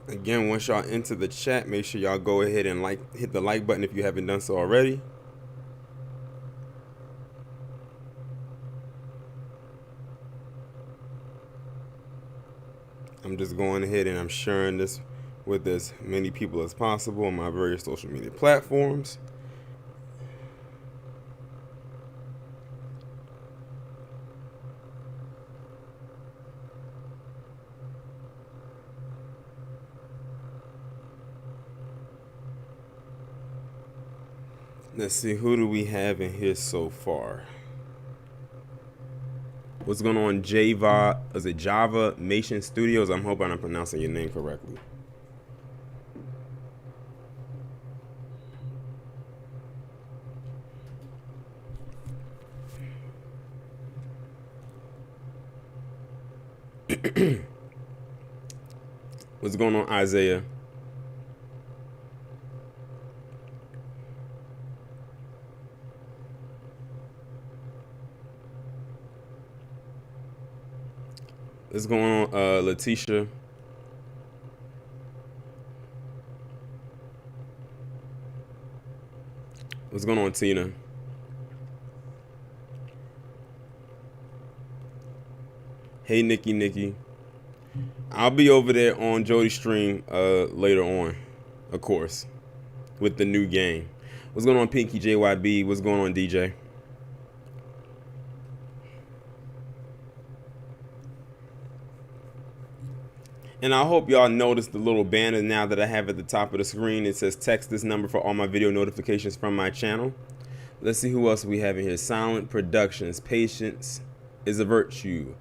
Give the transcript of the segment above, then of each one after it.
Again, once y'all enter the chat, make sure y'all go ahead and hit the like button if you haven't done so already. I'm just going ahead and I'm sharing this with as many people as possible on my various social media platforms. Let's see, who do we have in here so far? What's going on, Java? Is it Java Mation Studios? I'm hoping I'm pronouncing your name correctly. What's going on, Isaiah? What's going on, Letitia? What's going on, Tina? Hey, Nikki. I'll be over there on Jody's stream later on, of course, with the new game. What's going on, Pinky JYB? What's going on, DJ? And I hope y'all noticed the little banner now that I have at the top of the screen. It says text this number for all my video notifications from my channel. Let's see who else we have in here. Silent Productions. Patience is a virtue.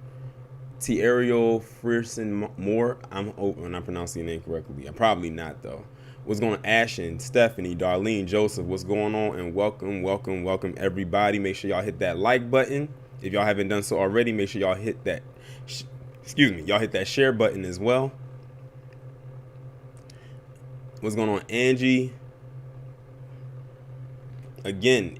Ariel Frierson Moore. I'm hoping I'm pronouncing your name correctly. I'm probably not, though. What's going on, Ashen, Stephanie, Darlene, Joseph? What's going on? And welcome everybody. Make sure y'all hit that like button. If y'all haven't done so already, make sure y'all hit that y'all hit that share button as well. What's going on, Angie? Again,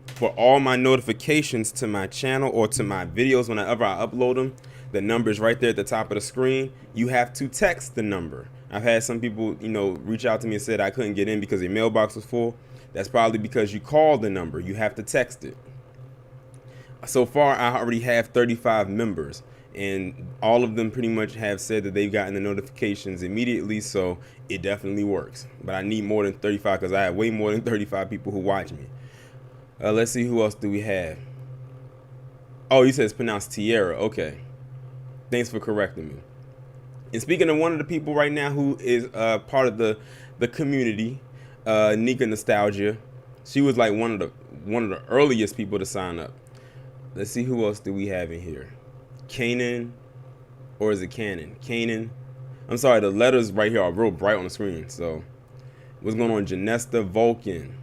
for all my notifications to my channel or to my videos whenever I upload them, the number is right there at the top of the screen. You have to text the number. I've had some people, reach out to me and said I couldn't get in because their mailbox was full. That's probably because you called the number. You have to text it. So far, I already have 35 members. And all of them pretty much have said that they've gotten the notifications immediately, so it definitely works. But I need more than 35 because I have way more than 35 people who watch me. Let's see, who else do we have? Oh, you said it's pronounced Tierra. Okay. Thanks for correcting me. And speaking of one of the people right now who is part of the community, Nika Nostalgia, she was like one of the earliest people to sign up. Let's see, who else do we have in here? Kanan, or is it Cannon? Kanan. I'm sorry, the letters right here are real bright on the screen. So, what's going on? Janesta Vulcan,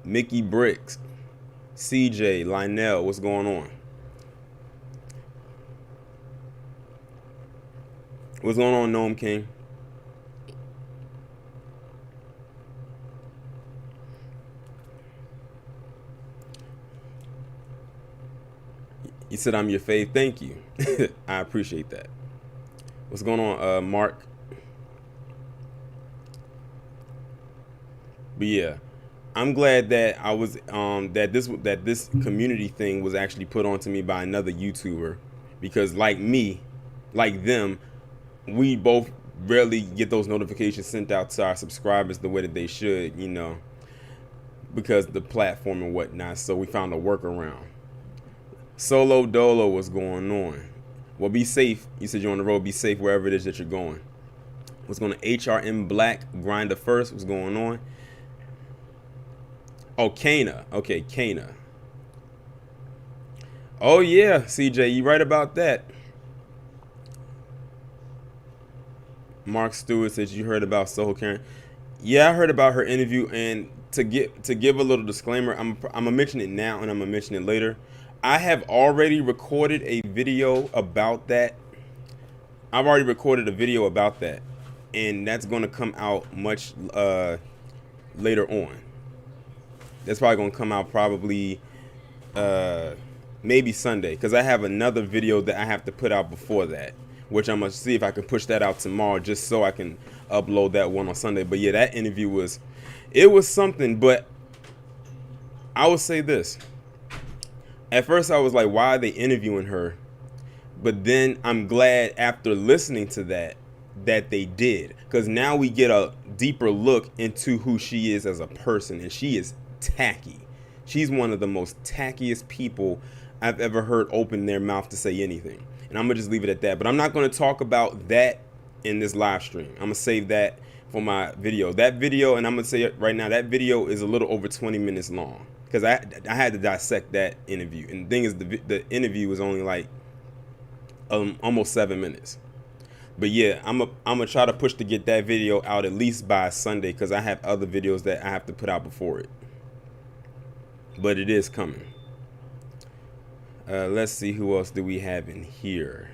Mickey Bricks, CJ, Lionel. What's going on? What's going on, Gnome King? You said I'm your fave. Thank you. I appreciate that. What's going on, Mark? But yeah, I'm glad that I was that this community thing was actually put onto me by another YouTuber, because like me, like them, we both rarely get those notifications sent out to our subscribers the way that they should, because the platform and whatnot. So we found a workaround. Solo Dolo, what's going on? Well, be safe. You said you're on the road. Be safe wherever it is that you're going. What's going on? HRM Black Grinder First. What's going on? Oh, Kana. Okay, Kana. Oh, yeah, CJ. You right about that. Mark Stewart says you heard about Soho Karen. Yeah, I heard about her interview. And to give a little disclaimer, I'm going to mention it now and I'm going to mention it later. I have already recorded a video about that. I've already recorded a video about that, and that's going to come out much later on. That's probably going to come out probably maybe Sunday, because I have another video that I have to put out before that, which I'm gonna see if I can push that out tomorrow, just so I can upload that one on Sunday. But yeah, that interview was, it was something. But I would say this: at first I was like, why are they interviewing her? But then I'm glad after listening to that they did, because now we get a deeper look into who she is as a person, and she is tacky. She's one of the most tackiest people I've ever heard open their mouth to say anything. And I'm gonna just leave it at that. But I'm not gonna talk about that in this live stream. I'm gonna save that for my video. That video, and I'm gonna say it right now, that video is a little over 20 minutes long, because I had to dissect that interview. And the thing is, the interview was only like almost 7 minutes. But yeah, I'm gonna try to push to get that video out at least by Sunday, because I have other videos that I have to put out before it. But it is coming. Let's see, who else do we have in here?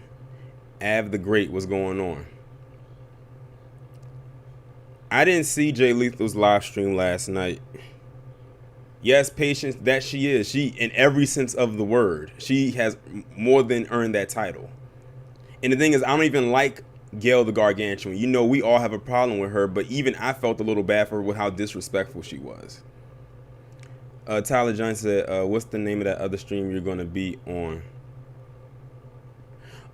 Av the Great, what's going on? I didn't see Jay Lethal's live stream last night. Yes, Patience, that she is. She, in every sense of the word, she has more than earned that title. And the thing is, I don't even like Gail the Gargantuan. You know, we all have a problem with her, but even I felt a little bad for her with how disrespectful she was. Tyler Johnson said, what's the name of that other stream you're going to be on?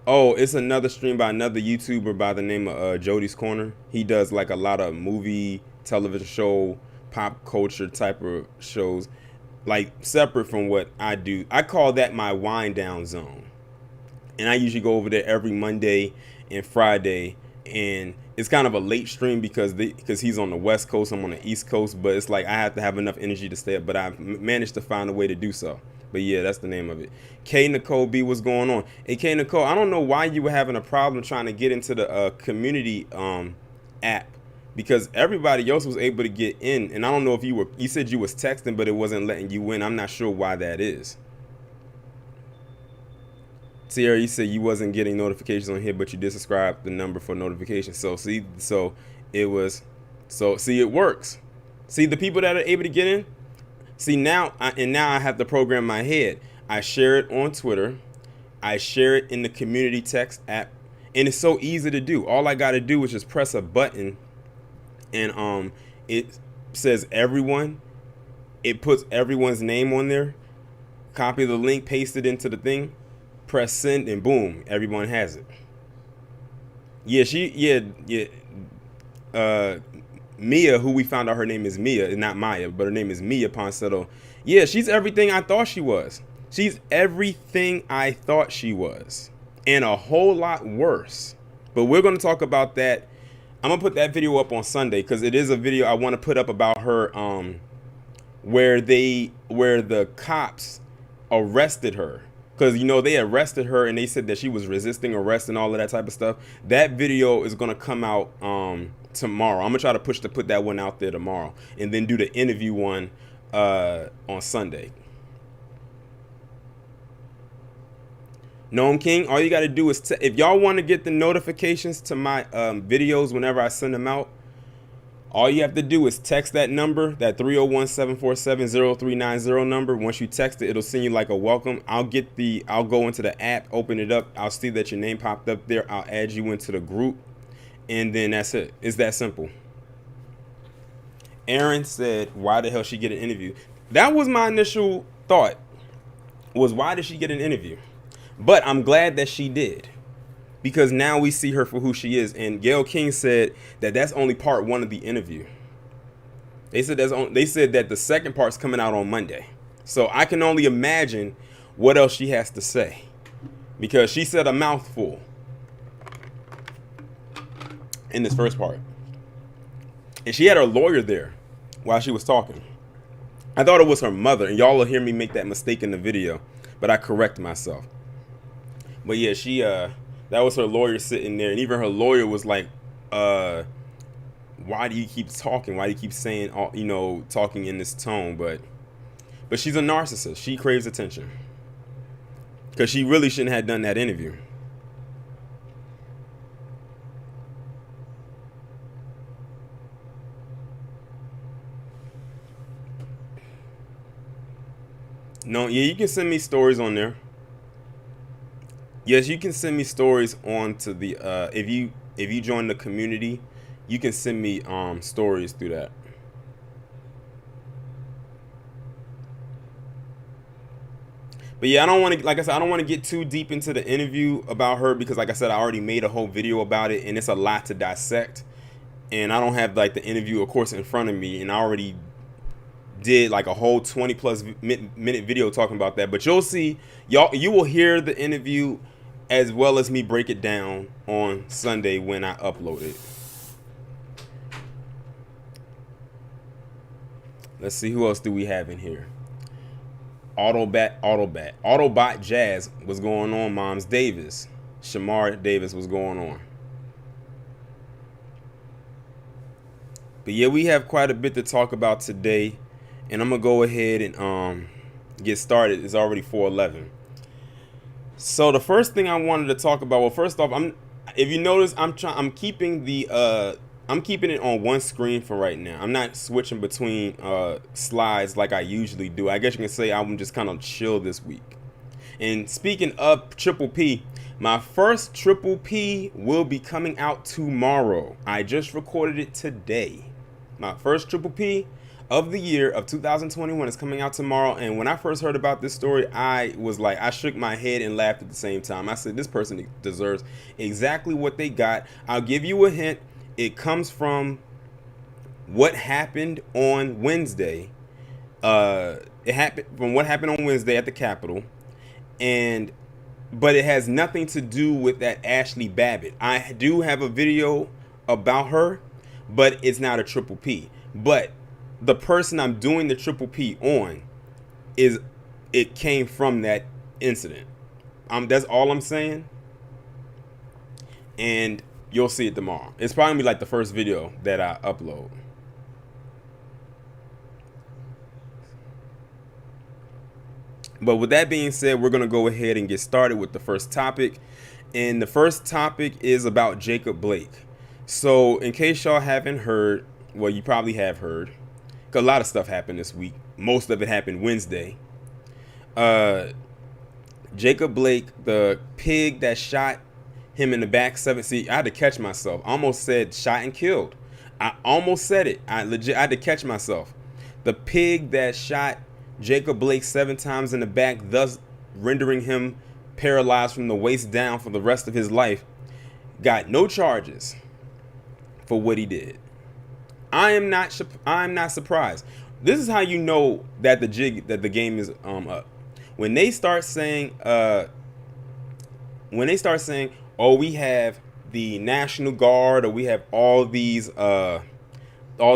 Oh, it's another stream by another YouTuber by the name of Jody's Corner. He does like a lot of movie, television show, pop culture type of shows, like separate from what I do. I call that my wind down zone. And I usually go over there every Monday and Friday, and it's kind of a late stream because he's on the West Coast, I'm on the East Coast, but it's like I have to have enough energy to stay up, but I've managed to find a way to do so. But yeah, that's the name of it. K Nicole B, what's going on? Hey K Nicole, I don't know why you were having a problem trying to get into the community app, because everybody else was able to get in, and I don't know if you said you was texting, but it wasn't letting you in. I'm not sure why that is. Sierra, you said you wasn't getting notifications on here, but you did subscribe the number for notifications. So see, it works. See, the people that are able to get in. See, now I have to program my head. I share it on Twitter. I share it in the community text app, and it's so easy to do. All I got to do is just press a button, and it says everyone. It puts everyone's name on there. Copy the link, paste it into the thing. Press send, and boom, everyone has it. Mia, who we found out her name is Mia, not Maya, but her name is Mia Ponsetto. Yeah, she's everything I thought she was. She's everything I thought she was, and a whole lot worse. But we're going to talk about that. I'm going to put that video up on Sunday, because it is a video I want to put up about her, where the cops arrested her. Because, you know, they arrested her and they said that she was resisting arrest and all of that type of stuff. That video is going to come out tomorrow. I'm going to try to push to put that one out there tomorrow, and then do the interview one on Sunday. Gnome King, all you got to do is, if y'all want to get the notifications to my videos whenever I send them out, all you have to do is text that number, that 301-747-0390 number. Once you text it, it'll send you like a welcome. I'll go into the app, open it up. I'll see that your name popped up there. I'll add you into the group, and then that's it. It's that simple. Aaron said, why the hell she get an interview? That was my initial thought, was why did she get an interview? But I'm glad that she did, because now we see her for who she is. And Gayle King said that that's only part one of the interview. They said that the second part's coming out on Monday. So I can only imagine what else she has to say, because she said a mouthful in this first part. And she had her lawyer there while she was talking. I thought it was her mother, and y'all will hear me make that mistake in the video, but I correct myself. But yeah, that was her lawyer sitting there, and even her lawyer was like, why do you keep talking? Why do you keep saying, talking in this tone? But she's a narcissist. She craves attention, because she really shouldn't have done that interview. No, yeah, you can send me stories on there. Yes, you can send me stories on to the if you join the community, you can send me stories through that. But yeah, I don't want to, like I said, I don't want to get too deep into the interview about her because, like I said, I already made a whole video about it, and it's a lot to dissect. And I don't have like the interview, of course, in front of me, and I already did like a whole 20 plus minute video talking about that. But you'll see, you will hear the interview as well as me break it down on Sunday when I upload it. Let's see, who else do we have in here? Autobot Jazz was going on. Moms Davis, Shamar Davis was going on. But yeah, we have quite a bit to talk about today, and I'm gonna go ahead and get started. It's already 4:11. So the first thing I wanted to talk about, well, first off, if you notice, I'm keeping it on one screen for right now. I'm not switching between slides like I usually do. I guess you can say I'm just kind of chill this week. And speaking of Triple P, my first Triple P will be coming out tomorrow. I just recorded it today. My first Triple P of the year of 2021 is coming out tomorrow. And when I first heard about this story, I shook my head and laughed at the same time. I said, this person deserves exactly what they got. I'll give you a hint. It comes from what happened on Wednesday. It happened from what happened on Wednesday at the Capitol, but it has nothing to do with that Ashley Babbitt. I do have a video about her, but it's not a Triple P. But the person I'm doing the Triple P on it came from that incident. That's all I'm saying. And you'll see it tomorrow. It's probably gonna be like the first video that I upload. But with that being said, we're gonna go ahead and get started with the first topic. And the first topic is about Jacob Blake. So in case y'all haven't heard, well, you probably have heard, because a lot of stuff happened this week. Most of it happened Wednesday. Jacob Blake, the pig that shot him in the back seven. See, I had to catch myself. I almost said shot and killed. I almost said it. I had to catch myself. The pig that shot Jacob Blake 7 times in the back, thus rendering him paralyzed from the waist down for the rest of his life, got no charges for what he did. I am not surprised. This is how you know that the game is up. When they start saying oh, we have the National Guard, or we have all these all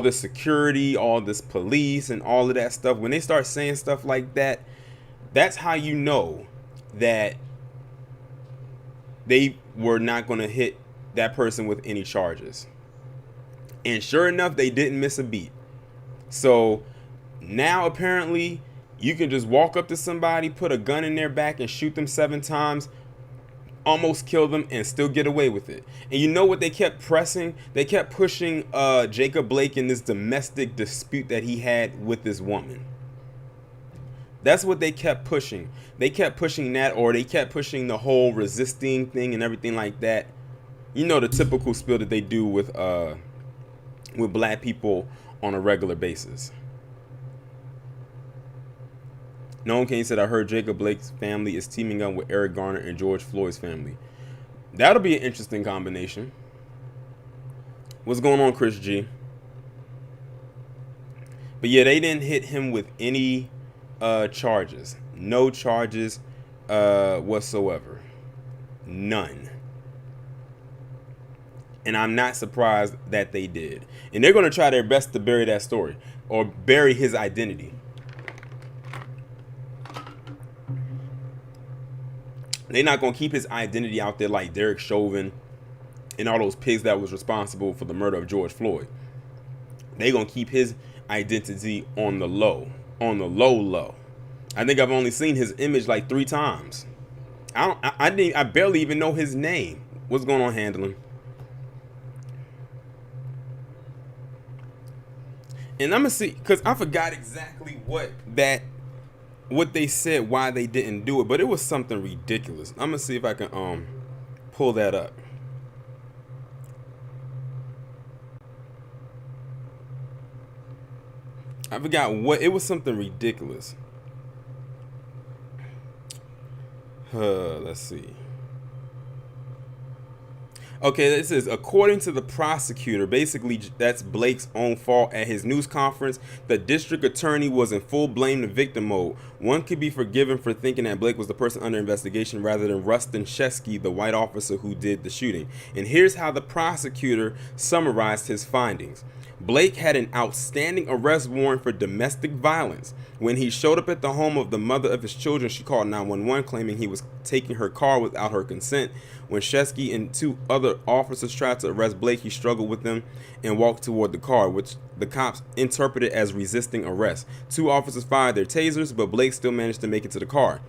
this security, all this police, and all of that stuff, when they start saying stuff like that, that's how you know that they were not going to hit that person with any charges. And sure enough, they didn't miss a beat. So now apparently you can just walk up to somebody, put a gun in their back, and shoot them 7 times, almost kill them, and still get away with it. And you know what they kept pressing? They kept pushing Jacob Blake in this domestic dispute that he had with this woman. That's what they kept pushing. They kept pushing that, or they kept pushing the whole resisting thing and everything like that. You know, the typical spiel that they do with black people on a regular basis. No one can said, I heard Jacob Blake's family is teaming up with Eric Garner and George Floyd's family. That'll be an interesting combination. What's going on, Chris G? But yeah, they didn't hit him with any charges. No charges whatsoever. None. And I'm not surprised that they did. And they're going to try their best to bury that story, or bury his identity. They're not going to keep his identity out there like Derek Chauvin and all those pigs that was responsible for the murder of George Floyd. They're going to keep his identity on the low. On the low. I think I've only seen his image like 3 times. I barely even know his name. What's going on, Handling? And I'm going to see, because I forgot exactly what that what they said why they didn't do it, but it was something ridiculous. I'm gonna see if I can pull that up. I forgot what it was. Something ridiculous. Let's see. Okay, this is according to the prosecutor. Basically, that's Blake's own fault. At his news conference, the district attorney was in full blame the victim mode. One could be forgiven for thinking that Blake was the person under investigation rather than Rustin Shesky, the white officer who did the shooting. And here's how the prosecutor summarized his findings. Blake had an outstanding arrest warrant for domestic violence. When he showed up at the home of the mother of his children, she called 911 claiming he was taking her car without her consent. When Shesky and two other officers tried to arrest Blake, he struggled with them and walked toward the car, which the cops interpreted as resisting arrest. Two officers fired their tasers, but Blake still managed to make it to the car,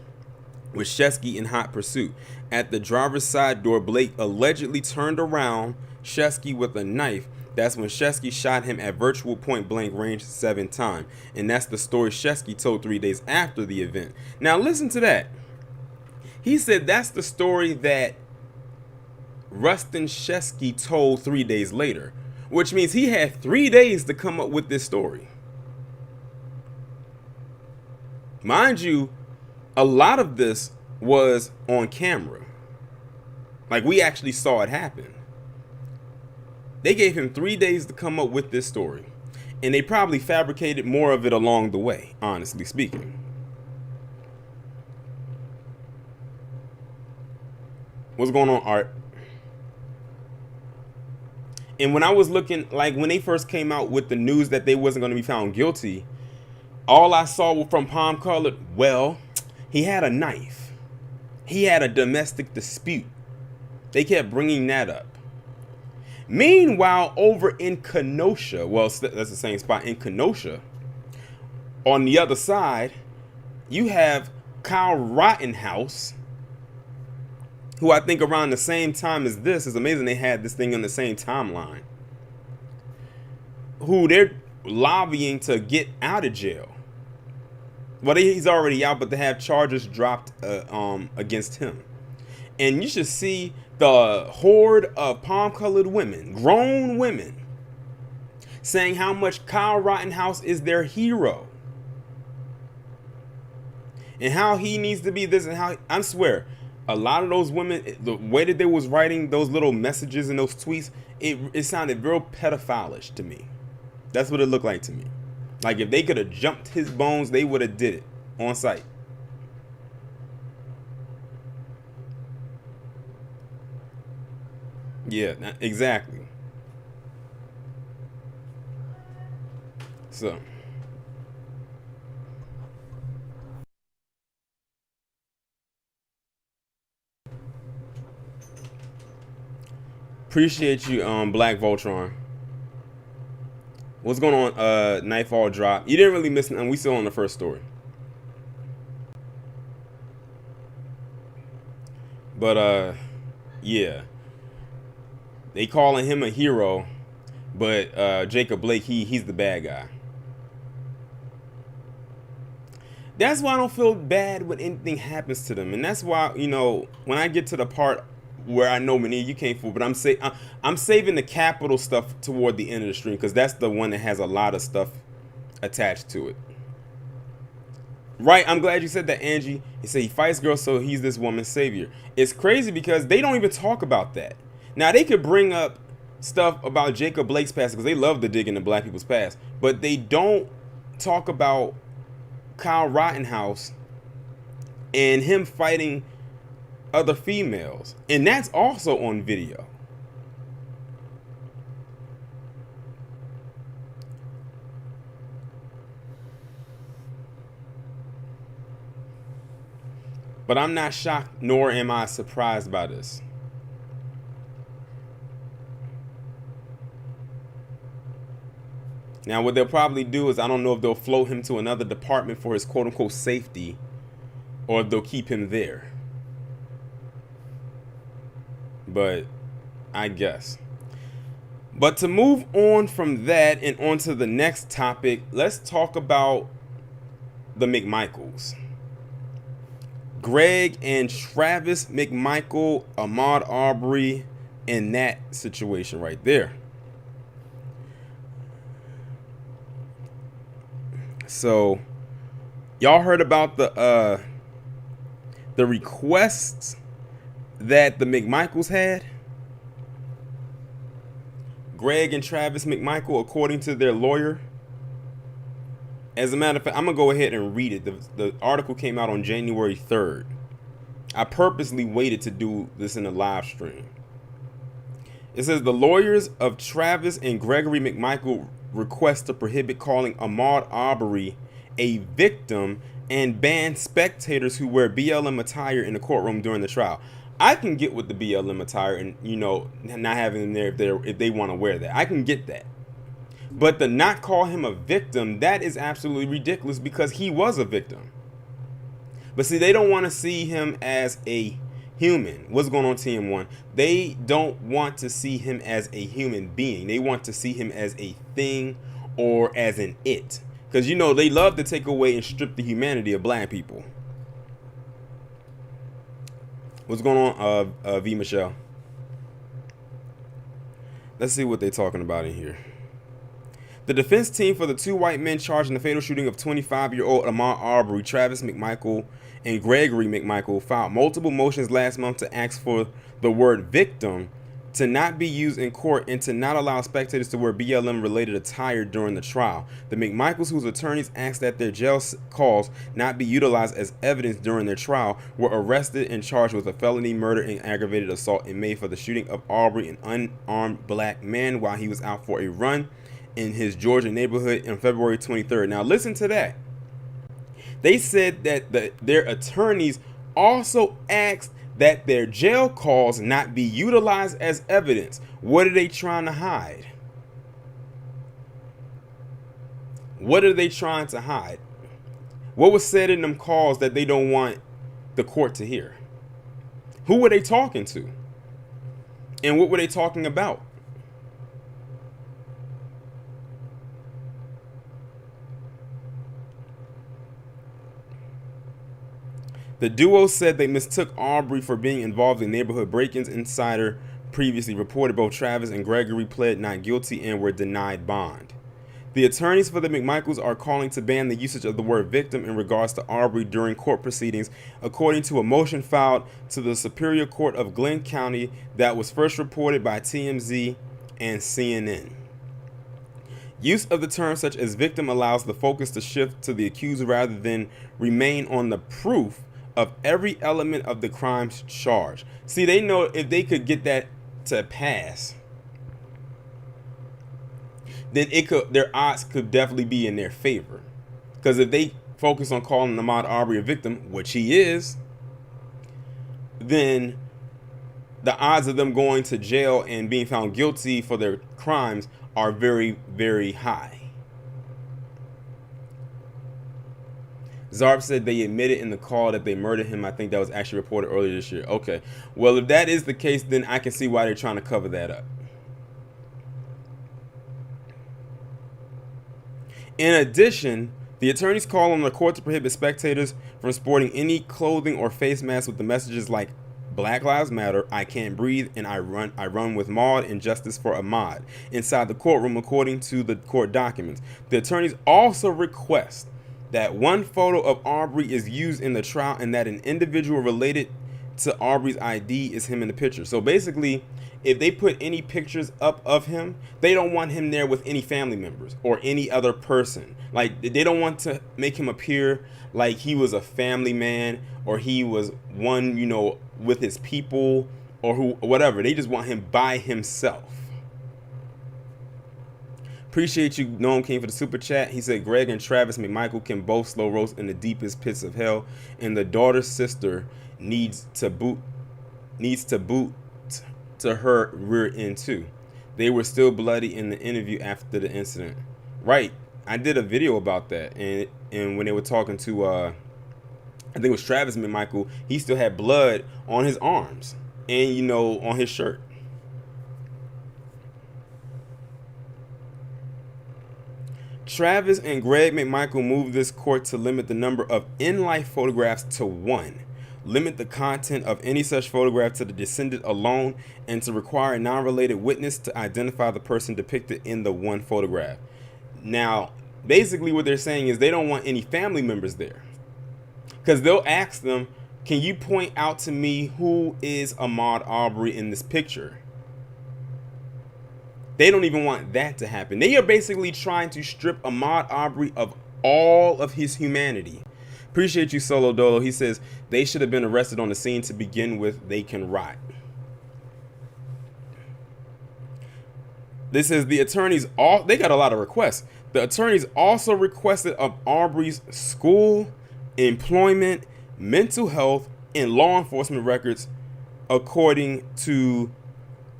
with Shesky in hot pursuit. At the driver's side door, Blake allegedly turned around Shesky with a knife. That's when Shesky shot him at virtual point blank range 7 times. And that's the story Shesky told 3 days after the event. Now listen to that. He said that's the story that Rustin Shesky told 3 days later, which means he had 3 days to come up with this story. Mind you, a lot of this was on camera. Like, we actually saw it happen. They gave him 3 days to come up with this story, and they probably fabricated more of it along the way, honestly speaking. What's going on, Art? And when I was looking, like when they first came out with the news that they wasn't going to be found guilty, all I saw from Palm Colored, well, he had a knife. He had a domestic dispute. They kept bringing that up. Meanwhile, over in Kenosha, well, that's the same spot in Kenosha, on the other side, you have Kyle Rittenhouse, who I think around the same time as this, is amazing they had this thing on the same timeline, who they're lobbying to get out of jail. Well, he's already out, but they have charges dropped against him. And you should see the horde of palm-colored women, grown women, saying how much Kyle Rittenhouse is their hero. And how he needs to be this, and how, I swear, a lot of those women, the way that they was writing those little messages and those tweets, it sounded real pedophilish to me. That's what it looked like to me. Like if they could have jumped his bones, they would have did it on sight. Yeah, exactly. So appreciate you, Black Voltron. What's going on? Nightfall drop. You didn't really miss nothing. We still on the first story. But yeah. They calling him a hero, but Jacob Blake, he's the bad guy. That's why I don't feel bad when anything happens to them, and that's why, you know, when I get to the part where I know many of you can't fool, but I'm saving the capital stuff toward the end of the stream because that's the one that has a lot of stuff attached to it. Right, I'm glad you said that, Angie. He said he fights girls, so he's this woman's savior. It's crazy because they don't even talk about that. Now, they could bring up stuff about Jacob Blake's past because they love to dig into black people's past, but they don't talk about Kyle Rittenhouse and him fighting other females. And that's also on video. But I'm not shocked, nor am I surprised by this. Now, what they'll probably do is, I don't know if they'll float him to another department for his quote-unquote safety, or if they'll keep him there. But I guess. But to move on from that and on to the next topic, let's talk about the McMichaels. Greg and Travis McMichael, Ahmaud Arbery, in that situation right there. So y'all heard about the requests that the McMichaels had? Greg and Travis McMichael, according to their lawyer. As a matter of fact, I'm going to go ahead and read it. The article came out on January 3rd. I purposely waited to do this in a live stream. It says the lawyers of Travis and Gregory McMichael request to prohibit calling Ahmaud Arbery a victim and ban spectators who wear BLM attire in the courtroom during the trial. I can get with the BLM attire and, you know, not having them there if they want to wear that. I can get that. But to not call him a victim, that is absolutely ridiculous because he was a victim. But see, they don't want to see him as a human. What's going on, TM1? They don't want to see him as a human being. They want to see him as a thing or as an it. Because, you know, they love to take away and strip the humanity of black people. What's going on, V. Michelle? Let's see what they're talking about in here. The defense team for the two white men charged in the fatal shooting of 25-year-old Ahmaud Arbery, Travis McMichael, and Gregory McMichael filed multiple motions last month to ask for the word victim to not be used in court and to not allow spectators to wear BLM-related attire during the trial. The McMichaels, whose attorneys asked that their jail calls not be utilized as evidence during their trial, were arrested and charged with a felony murder and aggravated assault in May for the shooting of Arbery, an unarmed black man, while he was out for a run in his Georgia neighborhood on February 23rd. Now listen to that. They said that their attorneys also asked that their jail calls not be utilized as evidence. What are they trying to hide? What are they trying to hide? What was said in them calls that they don't want the court to hear? Who were they talking to? And what were they talking about? The duo said they mistook Arbery for being involved in neighborhood break-ins. Insider previously reported both Travis and Gregory pled not guilty and were denied bond. The attorneys for the McMichaels are calling to ban the usage of the word victim in regards to Arbery during court proceedings, according to a motion filed to the Superior Court of Glenn County that was first reported by TMZ and CNN. Use of the term such as victim allows the focus to shift to the accused rather than remain on the proof of every element of the crimes charged. See, they know if they could get that to pass, then their odds could definitely be in their favor. Because if they focus on calling Ahmaud Arbery a victim, which he is, then the odds of them going to jail and being found guilty for their crimes are very, very high. Zarb said they admitted in the call that they murdered him. I think that was actually reported earlier this year. Okay. Well, if that is the case, then I can see why they're trying to cover that up. In addition, the attorneys call on the court to prohibit spectators from sporting any clothing or face masks with the messages like Black Lives Matter, I Can't Breathe, and I run with Maud and Justice for Ahmaud inside the courtroom, according to the court documents. The attorneys also request that one photo of Arbery is used in the trial and that an individual related to Arbery's ID is him in the picture. So basically, if they put any pictures up of him, they don't want him there with any family members or any other person. Like, they don't want to make him appear like he was a family man or he was one, you know, with his people or whatever. They just want him by himself. Appreciate you, Noam King, for the super chat. He said Greg and Travis McMichael can both slow roast in the deepest pits of hell, and the daughter's sister needs to boot to her rear end too. They were still bloody in the interview after the incident. Right. I did a video about that, and when they were talking to I think it was Travis McMichael, he still had blood on his arms and, you know, on his shirt. Travis and Greg McMichael moved this court to limit the number of in-life photographs to one. limit the content of any such photograph to the descendant alone, and to require a non-related witness to identify the person depicted in the one photograph. Now, basically what they're saying is they don't want any family members there, because they'll ask them, can you point out to me who is Ahmaud Arbery in this picture? They don't even want that to happen. They are basically trying to strip Ahmaud Arbery of all of his humanity. Appreciate you, Solo Dolo. He says they should have been arrested on the scene to begin with. They can rot. This is the attorneys. They got a lot of requests. The attorneys also requested of Arbery's school, employment, mental health, and law enforcement records, according to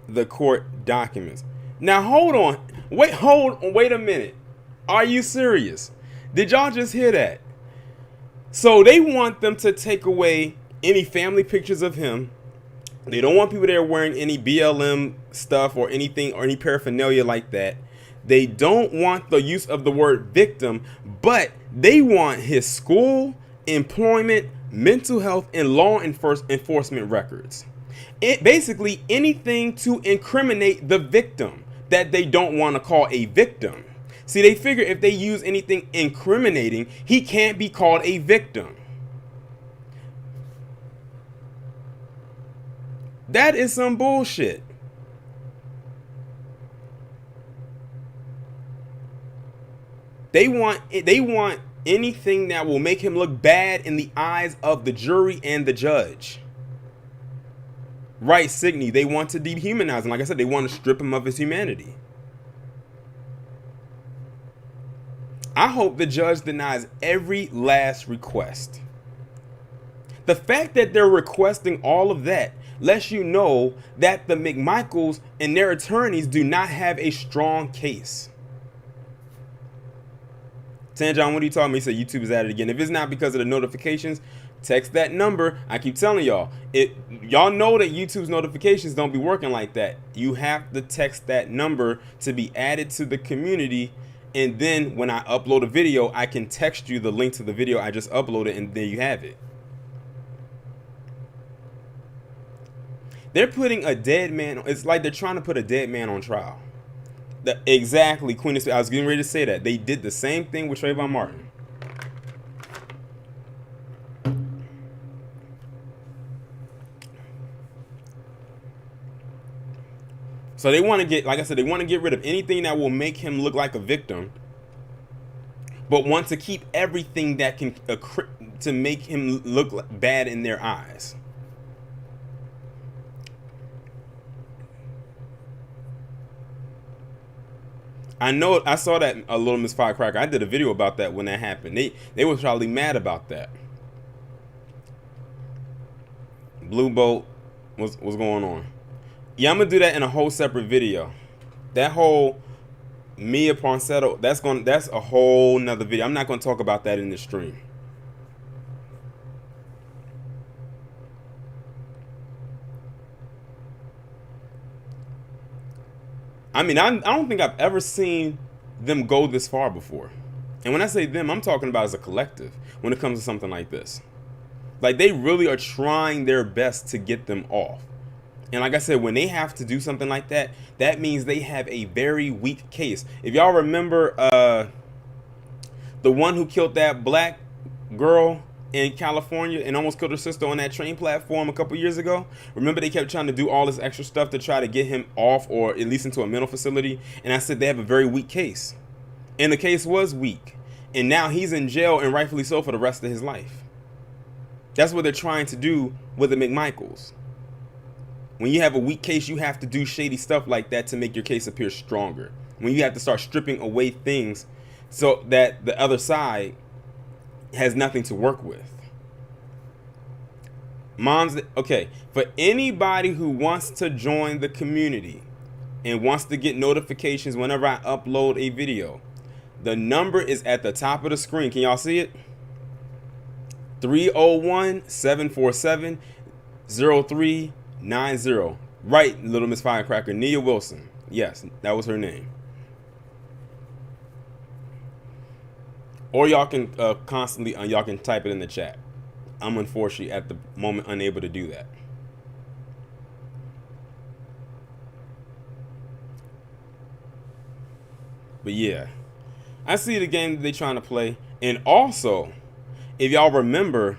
the court documents. Now hold on. Wait a minute. Are you serious? Did y'all just hear that? So they want them to take away any family pictures of him. They don't want people there wearing any BLM stuff or anything or any paraphernalia like that. They don't want the use of the word victim, but they want his school, employment, mental health, and law enforcement records. Basically anything to incriminate the victim that they don't want to call a victim. See, they figure if they use anything incriminating, he can't be called a victim. That is some bullshit. They want anything that will make him look bad in the eyes of the jury and the judge. Right, Signey, they want to dehumanize him. Like I said, they want to strip him of his humanity. I hope the judge denies every last request. The fact that they're requesting all of that lets you know that the McMichaels and their attorneys do not have a strong case. Tanjon, what are you talking about? He said YouTube is at it again. If it's not because of the notifications, text that number. I keep telling y'all, y'all know that YouTube's notifications don't be working like that. You have to text that number to be added to the community, and then when I upload a video, I can text you the link to the video I just uploaded, and there you have it. They're putting a dead man. It's like they're trying to put a dead man on trial. Exactly, Queen. I was getting ready to say that. They did the same thing with Trayvon Martin. So they want to get, like I said, they want to get rid of anything that will make him look like a victim, but want to keep everything that can to make him look bad in their eyes. I know, I saw that a Little Miss Firecracker. I did a video about that when that happened. They were probably mad about that. Blue Boat, what's going on? Yeah, I'm gonna do that in a whole separate video. That whole Mia Ponsetto, that's a whole nother video. I'm not gonna talk about that in the stream. I mean, I don't think I've ever seen them go this far before. And when I say them, I'm talking about as a collective when it comes to something like this. Like, they really are trying their best to get them off. And like I said, when they have to do something like that, that means they have a very weak case. If y'all remember the one who killed that black girl in California and almost killed her sister on that train platform a couple years ago, remember they kept trying to do all this extra stuff to try to get him off or at least into a mental facility? And I said they have a very weak case. And the case was weak. And now he's in jail, and rightfully so, for the rest of his life. That's what they're trying to do with the McMichaels. When you have a weak case, you have to do shady stuff like that to make your case appear stronger. When you have to start stripping away things so that the other side has nothing to work with. Okay, for anybody who wants to join the community and wants to get notifications whenever I upload a video, the number is at the top of the screen. Can y'all see it? 301-747-0390. Right, Little Miss Firecracker. Nia Wilson. Yes, that was her name. Or y'all can y'all can type it in the chat. I'm unfortunately at the moment unable to do that. But yeah, I see the game that they're trying to play. And also, if y'all remember,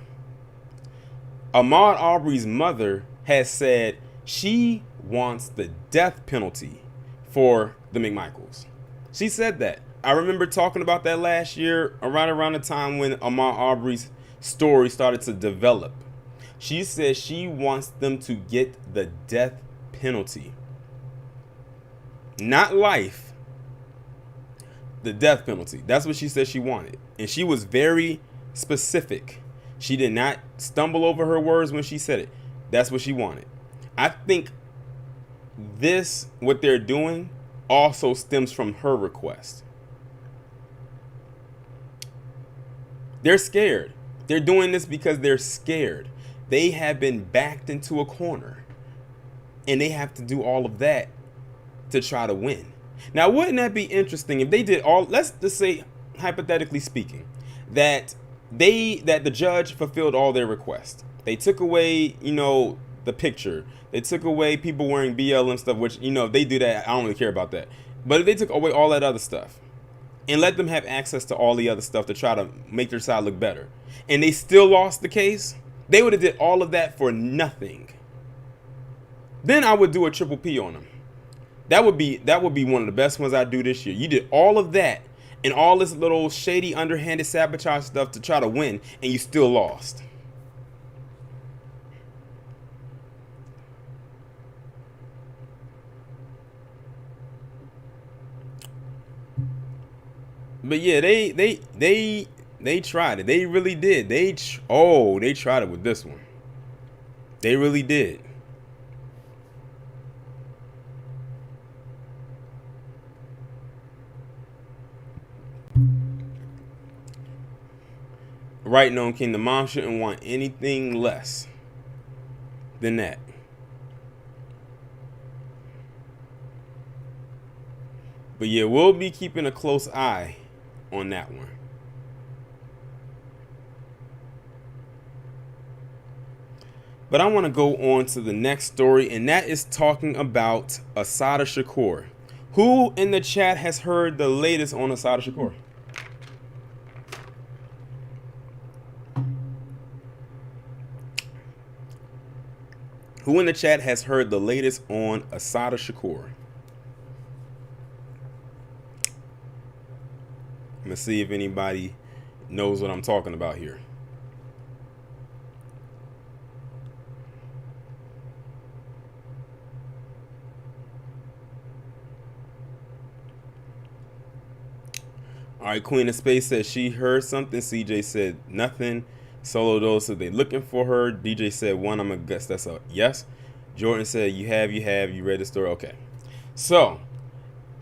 Ahmaud Arbery's mother has said she wants the death penalty for the McMichaels. She said that. I remember talking about that last year, around the time when Ahmaud Arbery's story started to develop. She said she wants them to get the death penalty. Not life, the death penalty. That's what she said she wanted. And she was very specific. She did not stumble over her words when she said it. That's what she wanted. I think what they're doing, also stems from her request. They're scared. They're doing this because they're scared. They have been backed into a corner. And they have to do all of that to try to win. Now, wouldn't that be interesting if they did let's just say, hypothetically speaking, that the judge fulfilled all their requests. They took away, the picture. They took away people wearing BLM stuff, which, if they do that, I don't really care about that. But if they took away all that other stuff and let them have access to all the other stuff to try to make their side look better, and they still lost the case, they would have did all of that for nothing. Then I would do a triple P on them. That would be one of the best ones I do this year. You did all of that and all this little shady, underhanded sabotage stuff to try to win, and you still lost. But yeah, they tried it. They really did. They tried it with this one. They really did. Right, Gnome King, the mom shouldn't want anything less than that. But yeah, we'll be keeping a close eye on that one. But I want to go on to the next story, and that is talking about Assata Shakur. Who in the chat has heard the latest on Assata Shakur? Who in the chat has heard the latest on Assata Shakur? I'm going to see if anybody knows what I'm talking about here. All right, Queen of Space says she heard something. CJ said nothing. Solo Dose said they looking for her. DJ said one. I'm going to guess that's a yes. Jordan said you have. You read the story? Okay. So,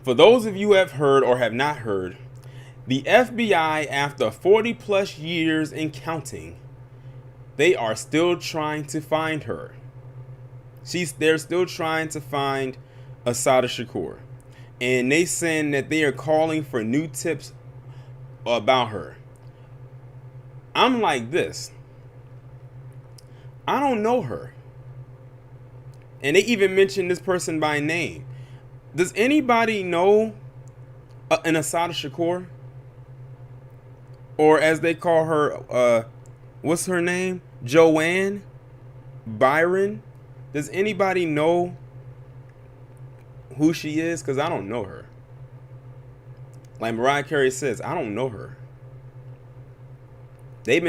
for those of you who have heard or have not heard, the FBI, after 40 plus years and counting, they are still trying to find her. They're still trying to find Assata Shakur. And they saying that they are calling for new tips about her. I'm like this. I don't know her. And they even mentioned this person by name. Does anybody know an Assata Shakur? Or as they call her, what's her name? Joanne Byron? Does anybody know who she is? Because I don't know her. Like Mariah Carey says, I don't know her. They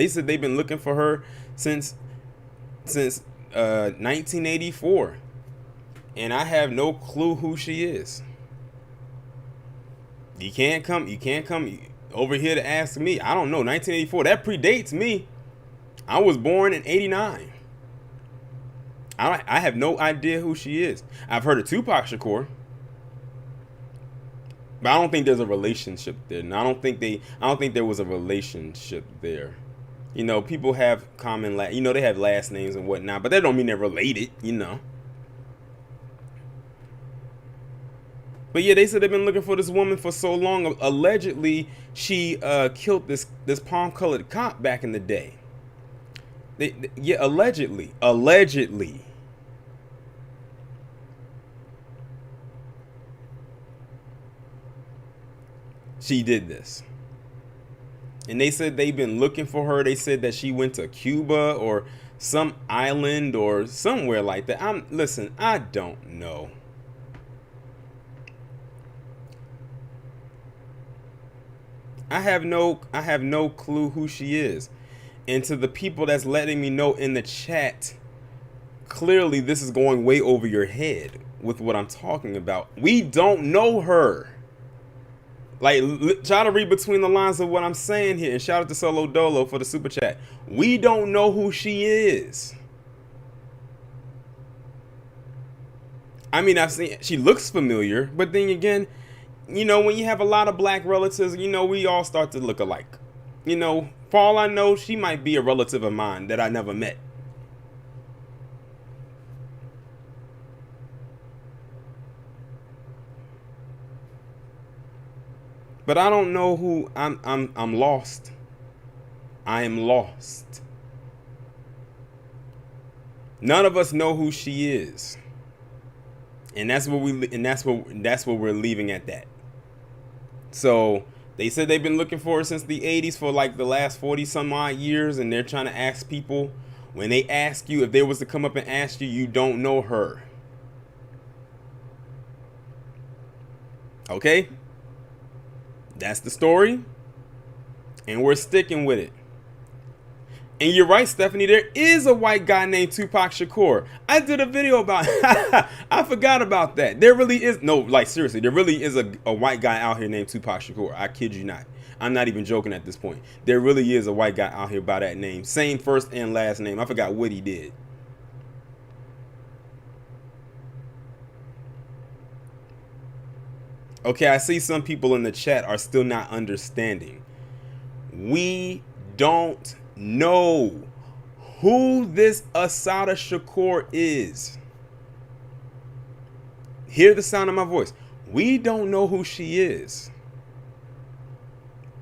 said they've been looking for her since 1984. And I have no clue who she is. You can't come over here to ask me. I don't know. 1984, that predates me. I was born in 89. I have no idea who she is. I've heard of Tupac Shakur, but I don't think there's a relationship there. And I don't think there was a relationship there. People have common they have last names and whatnot, but that don't mean they're related, But yeah, they said they've been looking for this woman for so long. Allegedly, she killed this palm-colored cop back in the day. Yeah, allegedly, she did this. And they said they've been looking for her. They said that she went to Cuba or some island or somewhere like that. Listen, I don't know. I have no clue who she is. And to the people that's letting me know in the chat, clearly this is going way over your head with what I'm talking about. We don't know her. Like, try to read between the lines of what I'm saying here. And shout out to Solo Dolo for the super chat. We don't know who she is. I mean, I've seen, she looks familiar, but then again, when you have a lot of black relatives, we all start to look alike. For all I know, she might be a relative of mine that I never met. But I don't know who. I'm lost. I am lost. None of us know who she is. And that's what we're leaving at that. So they said they've been looking for her since the 80s for like the last 40 some odd years, and they're trying to ask people, when they ask you, if they was to come up and ask you, you don't know her. Okay? That's the story, and we're sticking with it. And you're right, Stephanie, there is a white guy named Tupac Shakur. I did a video about I forgot about that. There really is, no, like seriously, there really is a white guy out here named Tupac Shakur. I kid you not. I'm not even joking at this point. There really is a white guy out here by that name. Same first and last name. I forgot what he did. Okay, I see some people in the chat are still not understanding. We don't know who this Assata Shakur is. Hear the sound of my voice. We don't know who she is.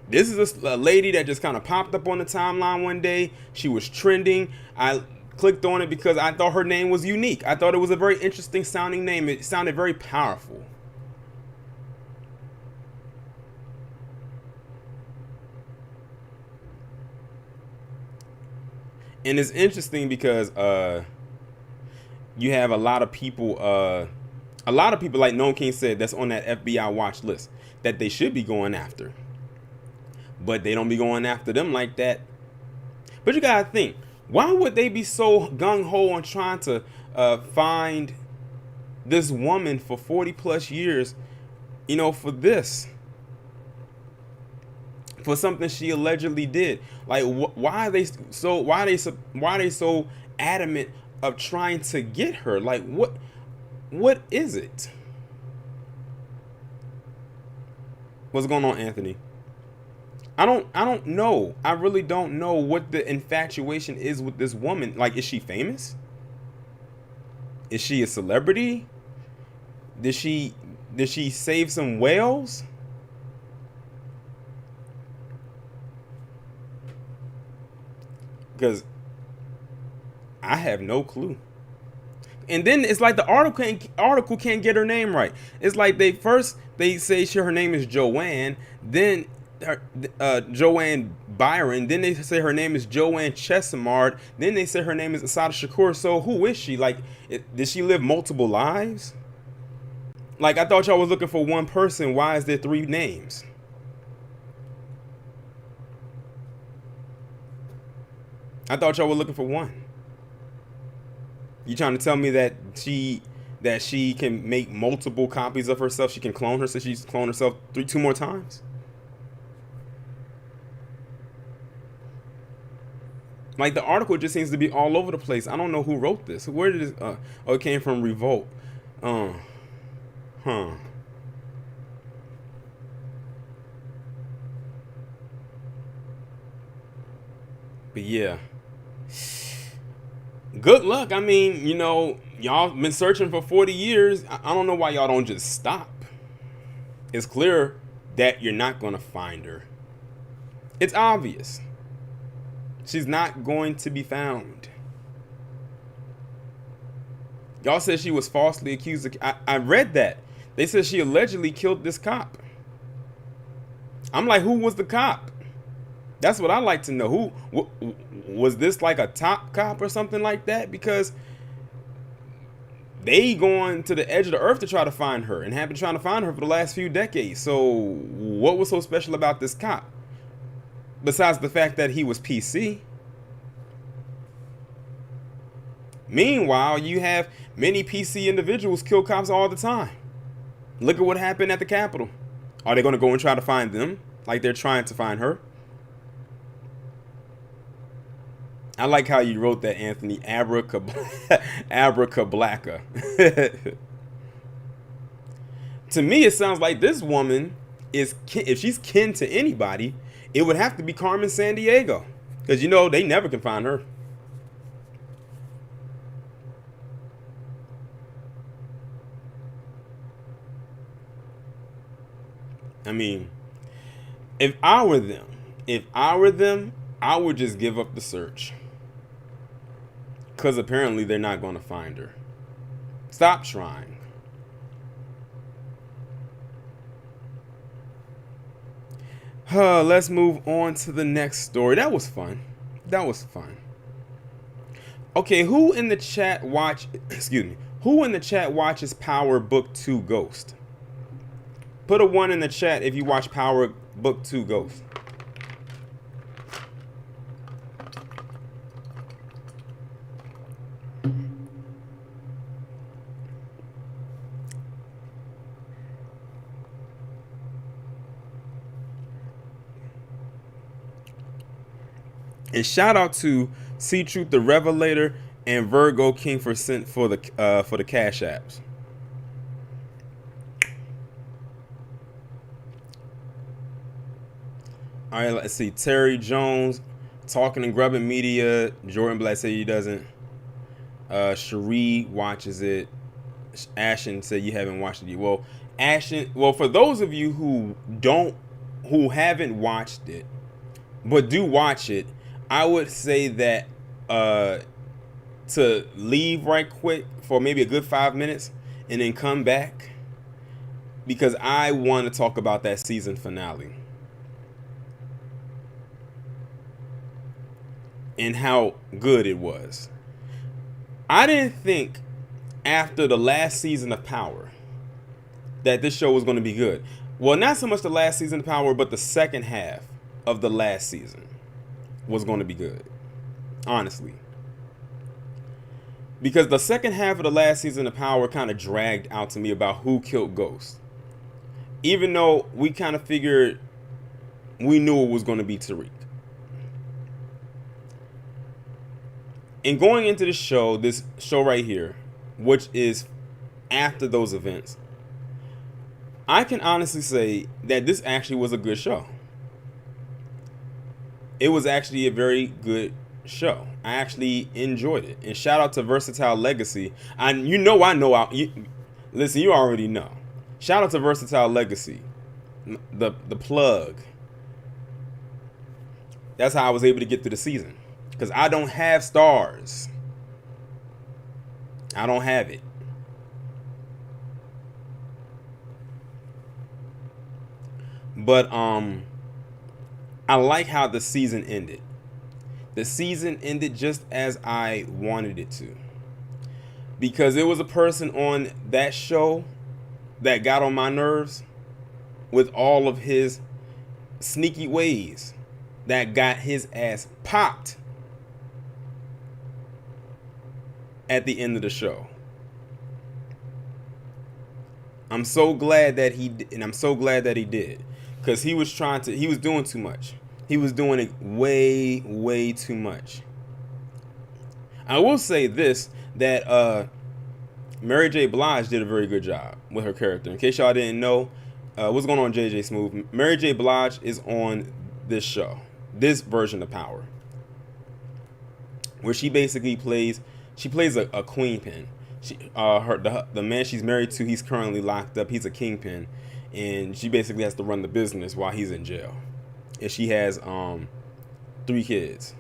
This is a lady that just kind of popped up on the timeline one day. She was trending. I clicked on it because I thought her name was unique. I thought it was a very interesting sounding name. It sounded very powerful. And it's interesting because you have a lot of people like No King said, that's on that FBI watch list that they should be going after. But they don't be going after them like that. But you gotta think, why would they be so gung-ho on trying to find this woman for 40 plus years, for this? For something she allegedly did. Like, why are they so adamant of trying to get her? Like, what is it? What's going on, Anthony? I don't know. I really don't know what the infatuation is with this woman. Like, is she famous? Is she a celebrity? Did she save some whales? Because I have no clue. And then it's like the article can't get her name right. It's like they say her name is Joanne, then Joanne Byron, then they say her name is Joanne Chesimard, then they say her name is Assata Shakur. So who is she? Like, did she live multiple lives? Like, I thought y'all was looking for one person. Why is there three names? I thought y'all were looking for one. You trying to tell me that she can make multiple copies of herself? She can clone herself. She's cloned herself two more times. Like, the article just seems to be all over the place. I don't know who wrote this. Where did this? It came from Revolt. But yeah. Good luck. I mean, y'all been searching for 40 years. I don't know why y'all don't just stop. It's clear that you're not going to find her. It's obvious. She's not going to be found. Y'all said she was falsely accused of, I read that. They said she allegedly killed this cop. I'm like, who was the cop? That's what I like to know. Was this like a top cop or something like that? Because they going to the edge of the earth to try to find her and have been trying to find her for the last few decades. So what was so special about this cop? Besides the fact that he was PC. Meanwhile, you have many PC individuals kill cops all the time. Look at what happened at the Capitol. Are they going to go and try to find them like they're trying to find her? I like how you wrote that, Anthony. Abracablaca. To me, it sounds like this woman is, if she's kin to anybody, it would have to be Carmen Sandiego. Because, you know, they never can find her. I mean, if I were them, I would just give up the search. Because apparently they're not going to find her. Stop trying. Let's move on to the next story. That was fun. Okay, who in the chat who in the chat watches Power Book 2 Ghost? Put a 1 in the chat if you watch Power Book 2 Ghost. And shout out to C Truth the Revelator and Virgo King for the cash apps. All right, let's see. Terry Jones, Talking and Grubbing Media. Jordan Black said he doesn't. Cherie watches it. Ashton said you haven't watched it yet. Well, Ashton. Well, for those of you who haven't watched it, but do watch it, I would say that to leave right quick for maybe a good 5 minutes and then come back, because I want to talk about that season finale and how good it was. I didn't think after the last season of Power that this show was going to be good. Well, not so much the last season of Power, but the second half of the last season was going to be good, honestly, because the second half of the last season of Power kind of dragged out to me about who killed Ghost, even though we kind of figured, we knew it was going to be Tariq. And going into this show right here, which is after those events, I can honestly say that this actually was a good show. It was actually a very good show. I actually enjoyed it. And shout out to Versatile Legacy. Listen, you already know. Shout out to Versatile Legacy. The plug. That's how I was able to get through the season. Because I don't have stars. I don't have it. But I like how the season ended. The season ended just as I wanted it to. Because it was a person on that show that got on my nerves with all of his sneaky ways that got his ass popped at the end of the show. I'm so glad that he did. Because he was doing too much. He was doing it way, way too much. I will say this, that Mary J. Blige did a very good job with her character. In case y'all didn't know, what's going on, JJ Smooth? Mary J. Blige is on this show, this version of Power, where she basically plays a queen pin. The man she's married to, he's currently locked up. He's a kingpin, and she basically has to run the business while he's in jail. And she has 3 kids.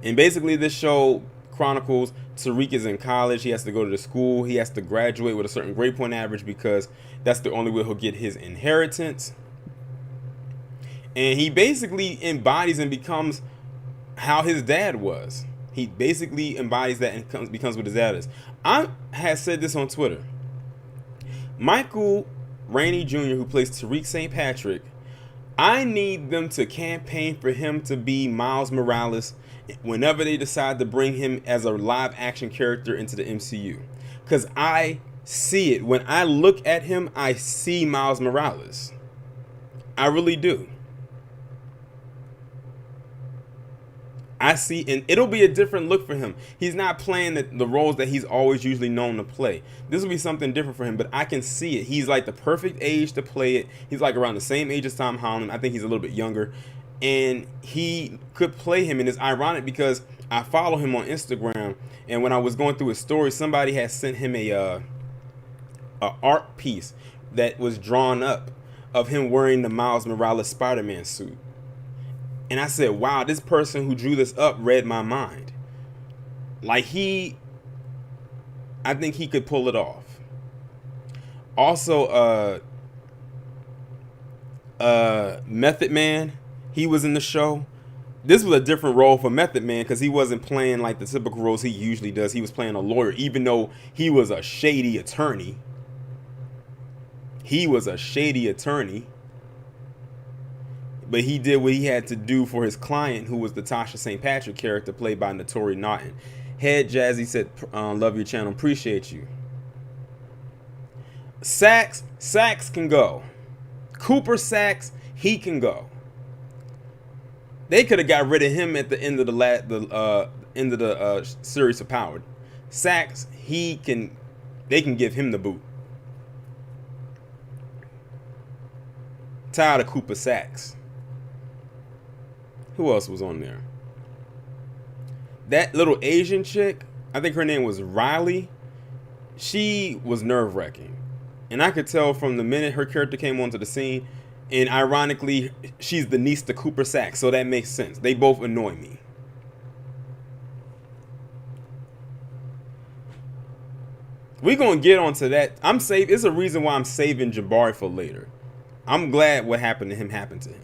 And basically, this show chronicles Tariq is in college. He has to go to the school. He has to graduate with a certain grade point average because that's the only way he'll get his inheritance. And he basically embodies and becomes how his dad was. He basically embodies that and becomes what his dad is. I had said this on Twitter. Michael Rainey Jr., who plays Tariq St. Patrick, I need them to campaign for him to be Miles Morales whenever they decide to bring him as a live action character into the MCU. Because I see it. When I look at him, I see Miles Morales. I really do. I see, and it'll be a different look for him. He's not playing the roles that he's always usually known to play. This will be something different for him, but I can see it. He's like the perfect age to play it. He's like around the same age as Tom Holland. I think he's a little bit younger, and he could play him. And it's ironic because I follow him on Instagram, and when I was going through his story, somebody had sent him a art piece that was drawn up of him wearing the Miles Morales Spider-Man suit. And I said, wow, this person who drew this up read my mind. Like I think he could pull it off. Also, Method Man, he was in the show. This was a different role for Method Man because he wasn't playing like the typical roles he usually does. He was playing a lawyer, even though he was a shady attorney. He was a shady attorney. But he did what he had to do for his client, who was the Tasha St. Patrick character played by Notori Naughton. Head Jazzy said, love your channel, appreciate you. Sax can go. Cooper Sax, he can go. They could have got rid of him at the end of the series of Power. Sax, they can give him the boot. Tired of Cooper Sax. Who else was on there? That little Asian chick, I think her name was Riley. She was nerve-wracking. And I could tell from the minute her character came onto the scene, and ironically, she's the niece to Cooper Sax, so that makes sense. They both annoy me. We're going to get onto that. It's a reason why I'm saving Jabari for later. I'm glad what happened to him happened to him.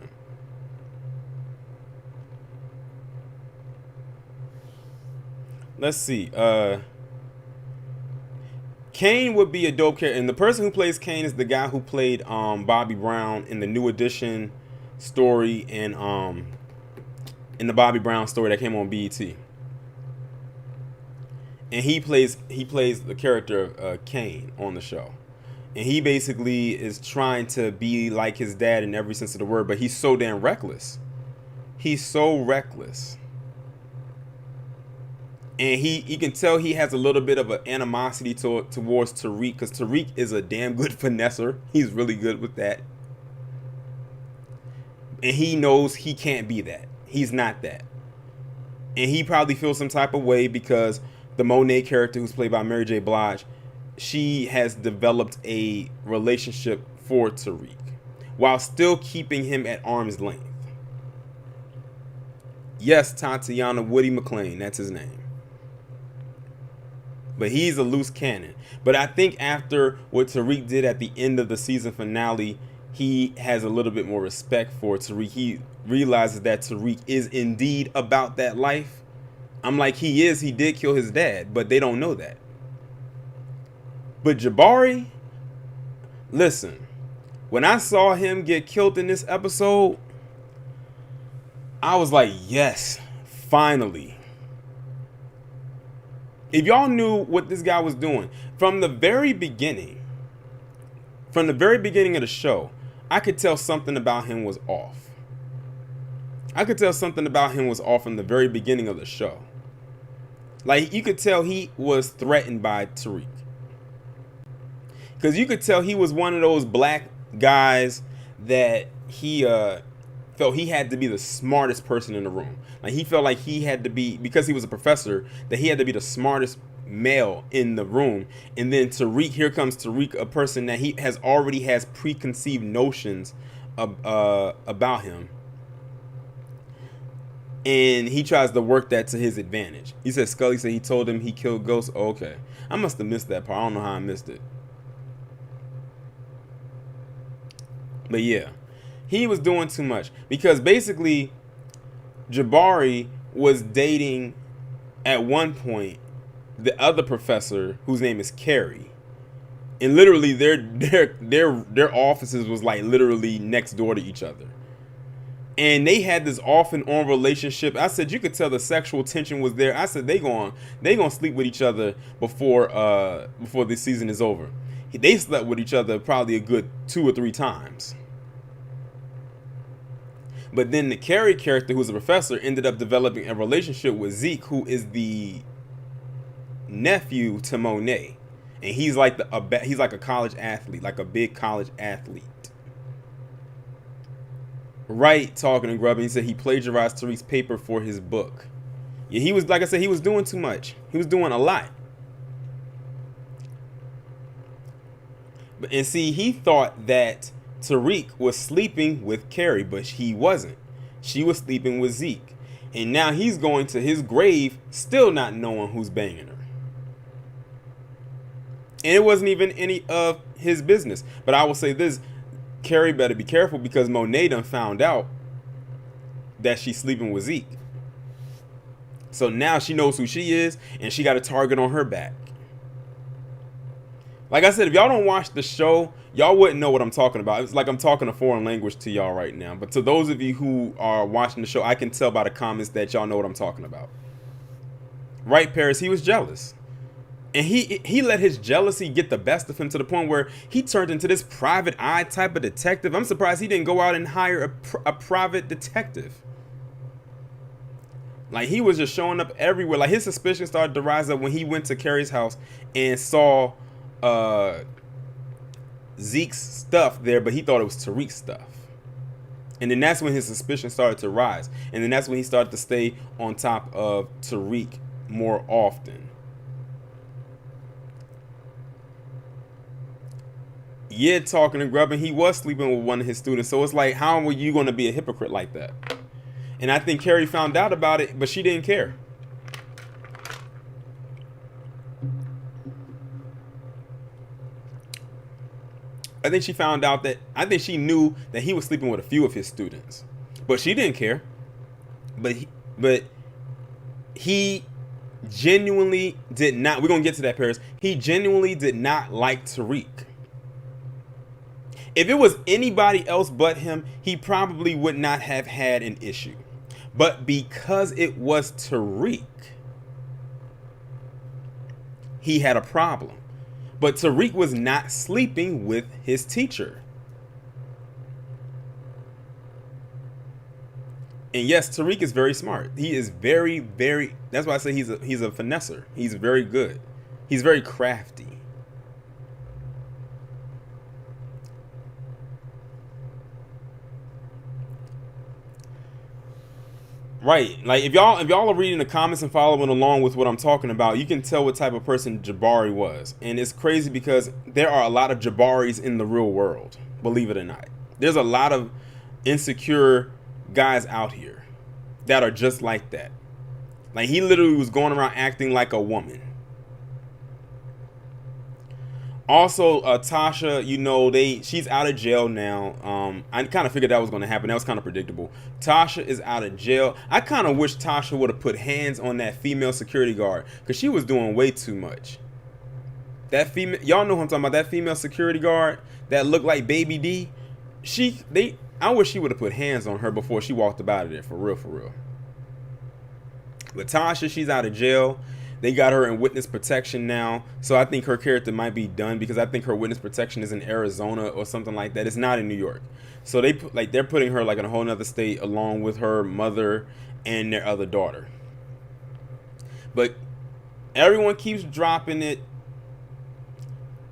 Let's see. Kane would be a dope character, and the person who plays Kane is the guy who played Bobby Brown in the New Edition story and in the Bobby Brown story that came on BET. And he plays the character of Kane on the show. And he basically is trying to be like his dad in every sense of the word, but he's so damn reckless. He's so reckless. And you can tell he has a little bit of an animosity towards Tariq, because Tariq is a damn good finesser. He's really good with that. And he knows he can't be that. He's not that. And he probably feels some type of way because the Monet character, who's played by Mary J. Blige, she has developed a relationship for Tariq while still keeping him at arm's length. Yes, Tatiana Woody McLean, that's his name. But he's a loose cannon. But I think after what Tariq did at the end of the season finale, he has a little bit more respect for Tariq. He realizes that Tariq is indeed about that life. I'm like, he did kill his dad, but they don't know that. But Jabari, listen, when I saw him get killed in this episode, I was like, yes, finally. If y'all knew what this guy was doing from the very beginning of the show, I could tell something about him was off. I could tell something about him was off from the very beginning of the show. Like, you could tell he was threatened by Tariq. Because you could tell he was one of those black guys that he felt he had to be the smartest person in the room. Like, he felt like he had to be, because he was a professor, that he had to be the smartest male in the room. And then here comes Tariq, a person that he already has preconceived notions about him. And he tries to work that to his advantage. He said Scully said he told him he killed Ghost. Oh, okay. I must have missed that part. I don't know how I missed it. But yeah, he was doing too much. Because basically, Jabari was dating, at one point, the other professor whose name is Carrie. And literally their offices was like literally next door to each other. And they had this off and on relationship. I said you could tell the sexual tension was there. I said they gonna sleep with each other before this season is over. They slept with each other probably a good 2 or 3 times. But then the Carrie character, who's a professor, ended up developing a relationship with Zeke, who is the nephew to Monet, and he's like he's like a college athlete, like a big college athlete. Right, talking to Grub, and he said he plagiarized Tariq's paper for his book. Yeah, he was, like I said, he was doing too much. He was doing a lot. And see, he thought that Tariq was sleeping with Carrie, but he wasn't. She was sleeping with Zeke. And now he's going to his grave still not knowing who's banging her. And it wasn't even any of his business. But I will say this, Carrie better be careful, because Monet done found out that she's sleeping with Zeke. So now she knows who she is, and she got a target on her back. Like I said, if y'all don't watch the show, y'all wouldn't know what I'm talking about. It's like I'm talking a foreign language to y'all right now. But to those of you who are watching the show, I can tell by the comments that y'all know what I'm talking about. Right, Paris? He was jealous. And he let his jealousy get the best of him to the point where he turned into this private eye type of detective. I'm surprised he didn't go out and hire a private detective. Like, he was just showing up everywhere. Like, his suspicion started to rise up when he went to Carrie's house and saw Zeke's stuff there, but he thought it was Tariq's stuff. And then that's when his suspicion started to rise. And then that's when he started to stay on top of Tariq more often. Yeah, talking to Grubbin, he was sleeping with one of his students. So it's like, how were you going to be a hypocrite like that? And I think Carrie found out about it, but she didn't care. I think she found out that, I think she knew that he was sleeping with a few of his students, but she didn't care. But he genuinely did not, we're going to get to that, Paris. He genuinely did not like Tariq. If it was anybody else but him, he probably would not have had an issue. But because it was Tariq, he had a problem. But Tariq was not sleeping with his teacher. And yes, Tariq is very smart. He is very, very, that's why I say he's a finesser. He's very good. He's very crafty. Right, like if y'all are reading the comments and following along with what I'm talking about, you can tell what type of person Jabari was. And it's crazy because there are a lot of Jabaris in the real world, believe it or not. There's a lot of insecure guys out here that are just like that. Like, he literally was going around acting like a woman. Also, Tasha, you know, she's out of jail now. I kind of figured that was going to happen. That was kind of predictable. Tasha is out of jail. I kind of wish Tasha would have put hands on that female security guard, because she was doing way too much. That female, y'all know who I'm talking about, that female security guard that looked like Baby D. I wish she would have put hands on her before she walked up out of there, for real, for real. But Tasha, she's out of jail. They got her in witness protection now. So I think her character might be done, because I think her witness protection is in Arizona or something like that. It's not in New York. So they're putting her like in a whole nother state along with her mother and their other daughter. But everyone keeps dropping it.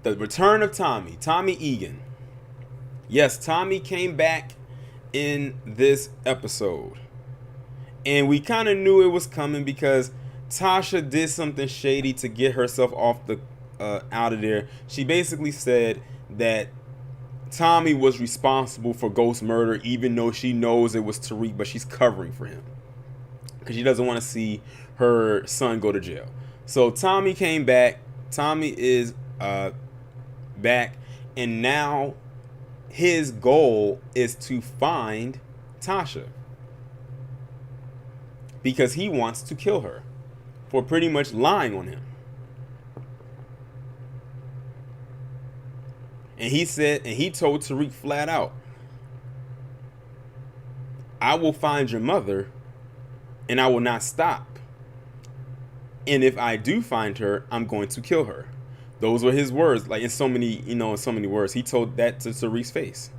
The return of Tommy Egan. Yes, Tommy came back in this episode. And we kind of knew it was coming, because Tasha did something shady to get herself off the out of there. She basically said that Tommy was responsible for Ghost's murder, even though she knows it was Tariq, but she's covering for him. because she doesn't want to see her son go to jail. So Tommy came back. Tommy is back, and now his goal is to find Tasha, because he wants to kill her for pretty much lying on him. And he told Tariq flat out, I will find your mother and I will not stop. And if I do find her, I'm going to kill her. Those were his words. Like in so many words. He told that to Tariq's face.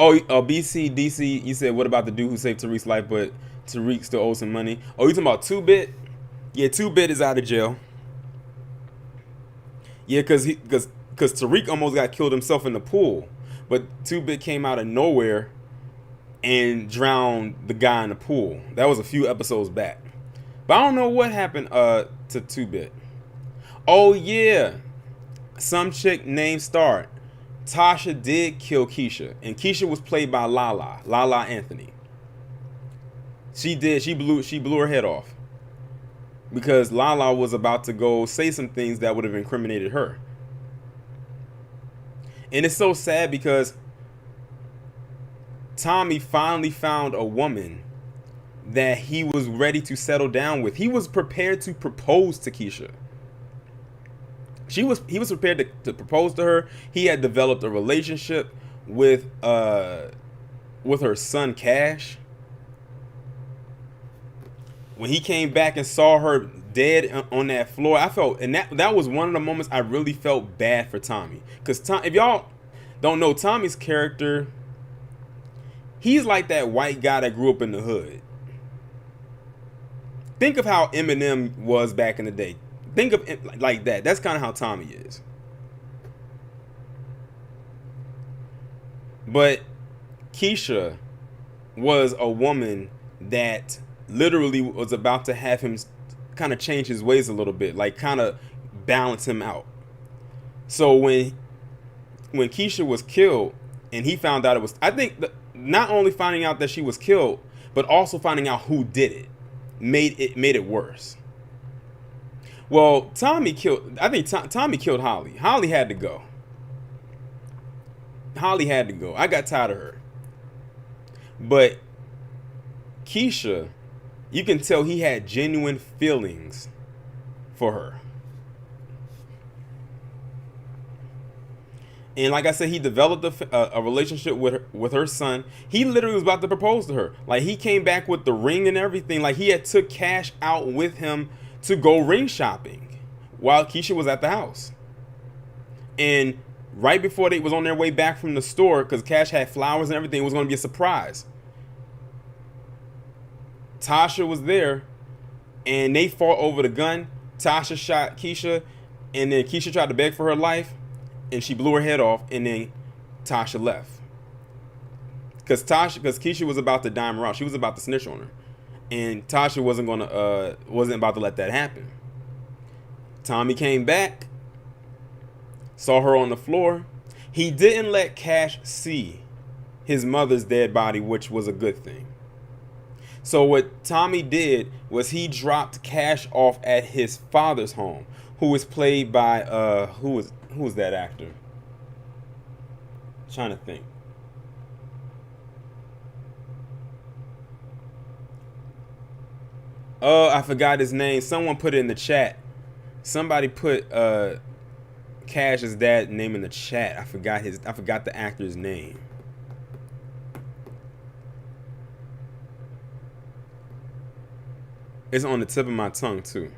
Oh, BC, DC, you said, what about the dude who saved Tariq's life, but Tariq still owes him money? Oh, you talking about 2-Bit? Yeah, 2-Bit is out of jail. Yeah, because Tariq almost got killed himself in the pool. But 2-Bit came out of nowhere and drowned the guy in the pool. That was a few episodes back. But I don't know what happened to 2-Bit. Oh, yeah. Some chick named Star. Tasha did kill Keisha. And Keisha was played by Lala Anthony. She blew her head off. Because Lala was about to go say some things that would have incriminated her. And it's so sad because Tommy finally found a woman that he was ready to settle down with. He was prepared to propose to Keisha. He was prepared to propose to her. He had developed a relationship with her son Cash. When he came back and saw her dead on that floor, I felt, and that was one of the moments I really felt bad for Tommy. Because if y'all don't know Tommy's character, he's like that white guy that grew up in the hood. Think of how Eminem was back in the day. Think of it like that. That's kind of how Tommy is. But Keisha was a woman that literally was about to have him kind of change his ways a little bit, like kind of balance him out. So when Keisha was killed and he found out it was, I think not only finding out that she was killed, but also finding out who did it made it worse. Well, Tommy killed Holly. Holly had to go. I got tired of her. But Keisha, you can tell he had genuine feelings for her. And like I said, he developed a relationship with her son. He literally was about to propose to her. Like, he came back with the ring and everything. Like, he had took Cash out with him to go ring shopping while Keisha was at the house. And right before they was on their way back from the store, because Cash had flowers and everything, it was going to be a surprise. Tasha was there, and they fought over the gun. Tasha shot Keisha, and then Keisha tried to beg for her life, and she blew her head off, and then Tasha left. Because Keisha was about to dime her out. She was about to snitch on her, and Tasha wasn't about to let that happen. Tommy came back, saw her on the floor. He didn't let Cash see his mother's dead body, which was a good thing. So what Tommy did was he dropped Cash off at his father's home, who was played by who was that actor? I'm trying to think. Oh, I forgot his name. Someone put it in the chat. Somebody put Cash's dad's name in the chat. I forgot the actor's name. It's on the tip of my tongue too.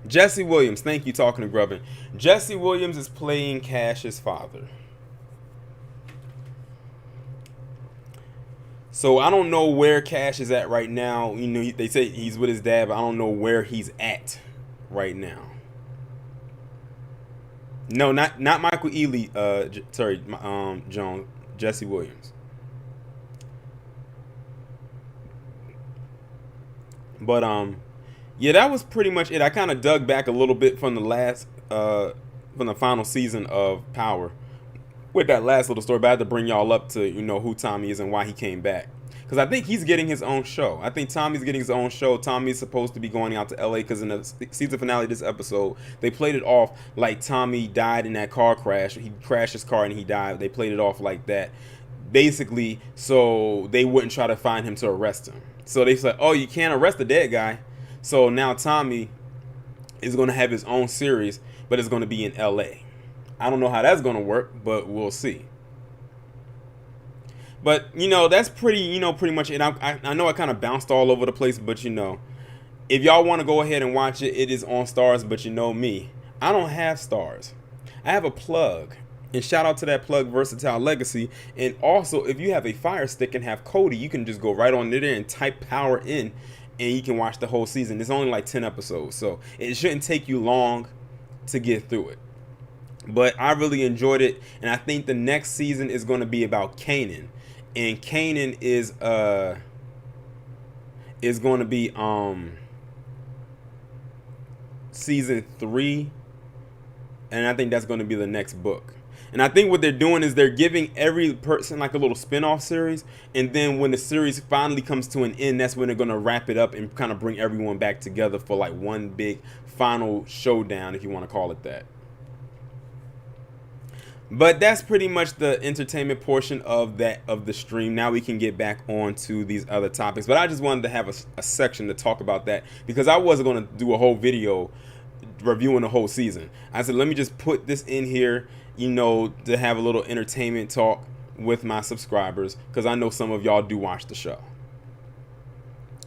Jesse Williams, thank you, talking to Grubbin. Jesse Williams is playing Cash's father. So I don't know where Cash is at right now. You know, they say he's with his dad, but I don't know where he's at right now. No, not Michael Ealy. Jones. Jesse Williams. But yeah, that was pretty much it. I kind of dug back a little bit from the last from the final season of Power with that last little story, but I had to bring y'all up to who Tommy is and why he came back. Because I think he's getting his own show. I think Tommy's getting his own show. Tommy's supposed to be going out to LA because in the season finale of this episode, they played it off like Tommy died in that car crash. He crashed his car and he died. They played it off like that. Basically, so they wouldn't try to find him to arrest him. So they said, oh, you can't arrest the dead guy. So now Tommy is going to have his own series, but it's going to be in LA. I don't know how that's going to work, but we'll see. But, that's pretty much it. I know I kind of bounced all over the place, but, if y'all want to go ahead and watch it, it is on Stars. But me, I don't have Stars. I have a plug. And shout out to that plug, Versatile Legacy. And also, if you have a Fire Stick and have Kodi, you can just go right on there and type Power in, and you can watch the whole season. It's only like 10 episodes, so it shouldn't take you long to get through it. But I really enjoyed it, and I think the next season is going to be about Kanan. And Kanan is going to be season 3, and I think that's going to be the next book. And I think what they're doing is they're giving every person like a little spin-off series, and then when the series finally comes to an end, that's when they're going to wrap it up and kind of bring everyone back together for like one big final showdown, if you want to call it that. But that's pretty much the entertainment portion of the stream. Now we can get back on to these other topics. But I just wanted to have a section to talk about that, because I wasn't going to do a whole video reviewing the whole season. I said, let me just put this in here, to have a little entertainment talk with my subscribers, because I know some of y'all do watch the show.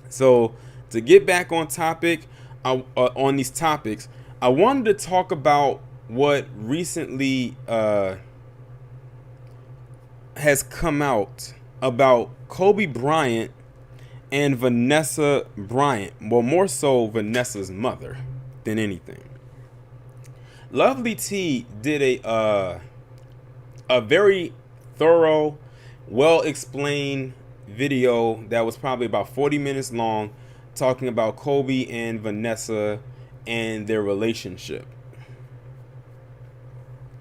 So to get back on topic, on these topics, I wanted to talk about what recently has come out about Kobe Bryant and Vanessa Bryant. Well, more so Vanessa's mother than anything. Lovely T did a very thorough, well-explained video that was probably about 40 minutes long, talking about Kobe and Vanessa and their relationship.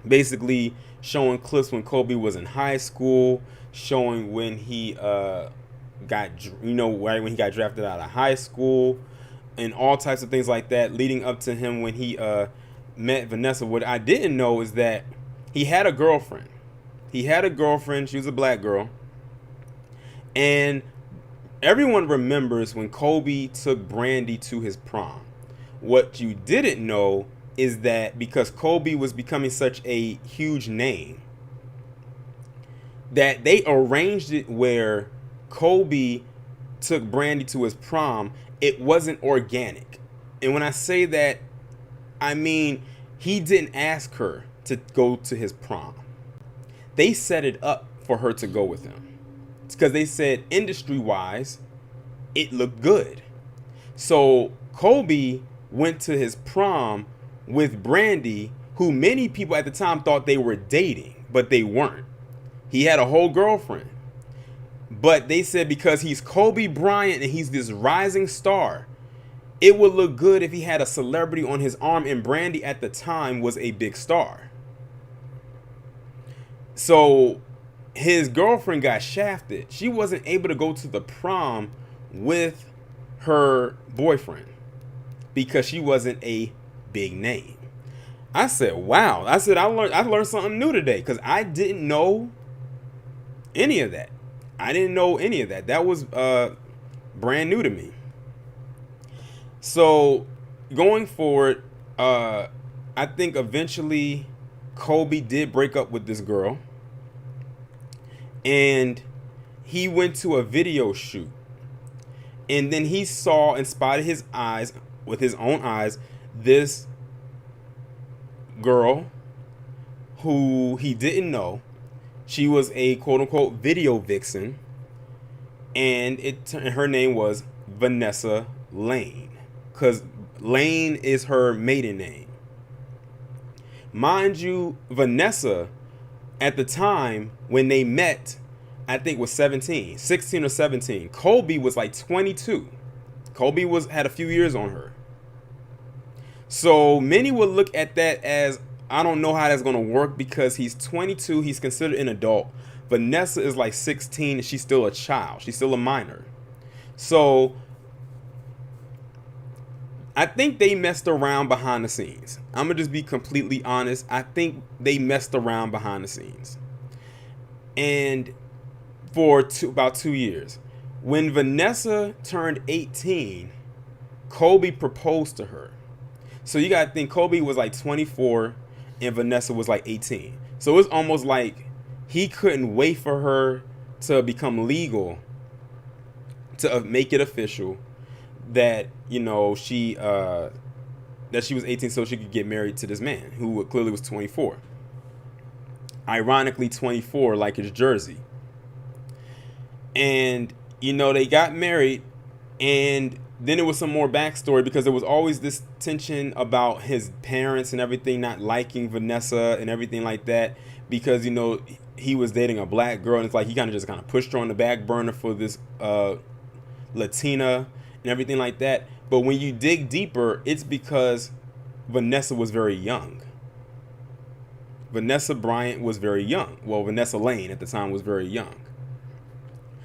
Basically showing clips when Kobe was in high school, showing when he got right when he got drafted out of high school, and all types of things like that, leading up to him when he met Vanessa. What I didn't know is that he had a girlfriend. She was a black girl, and everyone remembers when Kobe took Brandy to his prom. What you didn't know is that because Kobe was becoming such a huge name, that they arranged it where Kobe took Brandy to his prom. It wasn't organic. And when I say that, I mean he didn't ask her to go to his prom. They set it up for her to go with him. It's because they said industry-wise, it looked good. So Kobe went to his prom with Brandy, who many people at the time thought they were dating, but they weren't. He had a whole girlfriend. But they said because he's Kobe Bryant and he's this rising star, it would look good if he had a celebrity on his arm, and Brandy at the time was a big star. So his girlfriend got shafted. She wasn't able to go to the prom with her boyfriend because she wasn't a big name. I said, wow. I said, I learned something new today, because I didn't know any of that. That was brand new to me. So going forward, I think eventually Kobe did break up with this girl, and he went to a video shoot, and then he saw and spotted with his own eyes this girl who he didn't know. She was a quote-unquote video vixen, and her name was Vanessa Lane, because Lane is her maiden name. Mind you, Vanessa, at the time when they met, I think was 16 or 17. Kobe was like 22. Kobe had a few years on her. So many would look at that as, I don't know how that's going to work because he's 22, he's considered an adult. Vanessa is like 16 and she's still a child. She's still a minor. So I think they messed around behind the scenes. I'm going to just be completely honest. I think they messed around behind the scenes. And for about 2 years. When Vanessa turned 18, Kobe proposed to her. So you got to think Kobe was like 24 and Vanessa was like 18. So it's almost like he couldn't wait for her to become legal, to make it official that, you know, that she was 18 so she could get married to this man who clearly was 24. Ironically 24 like his jersey. And, you know, they got married, and then there was some more backstory because there was always this tension about his parents and everything not liking Vanessa and everything like that because, you know, he was dating a black girl, and it's like he kind of pushed her on the back burner for this Latina and everything like that. But when you dig deeper, it's because Vanessa was very young. Vanessa Bryant was very young. Well, Vanessa Lane at the time was very young.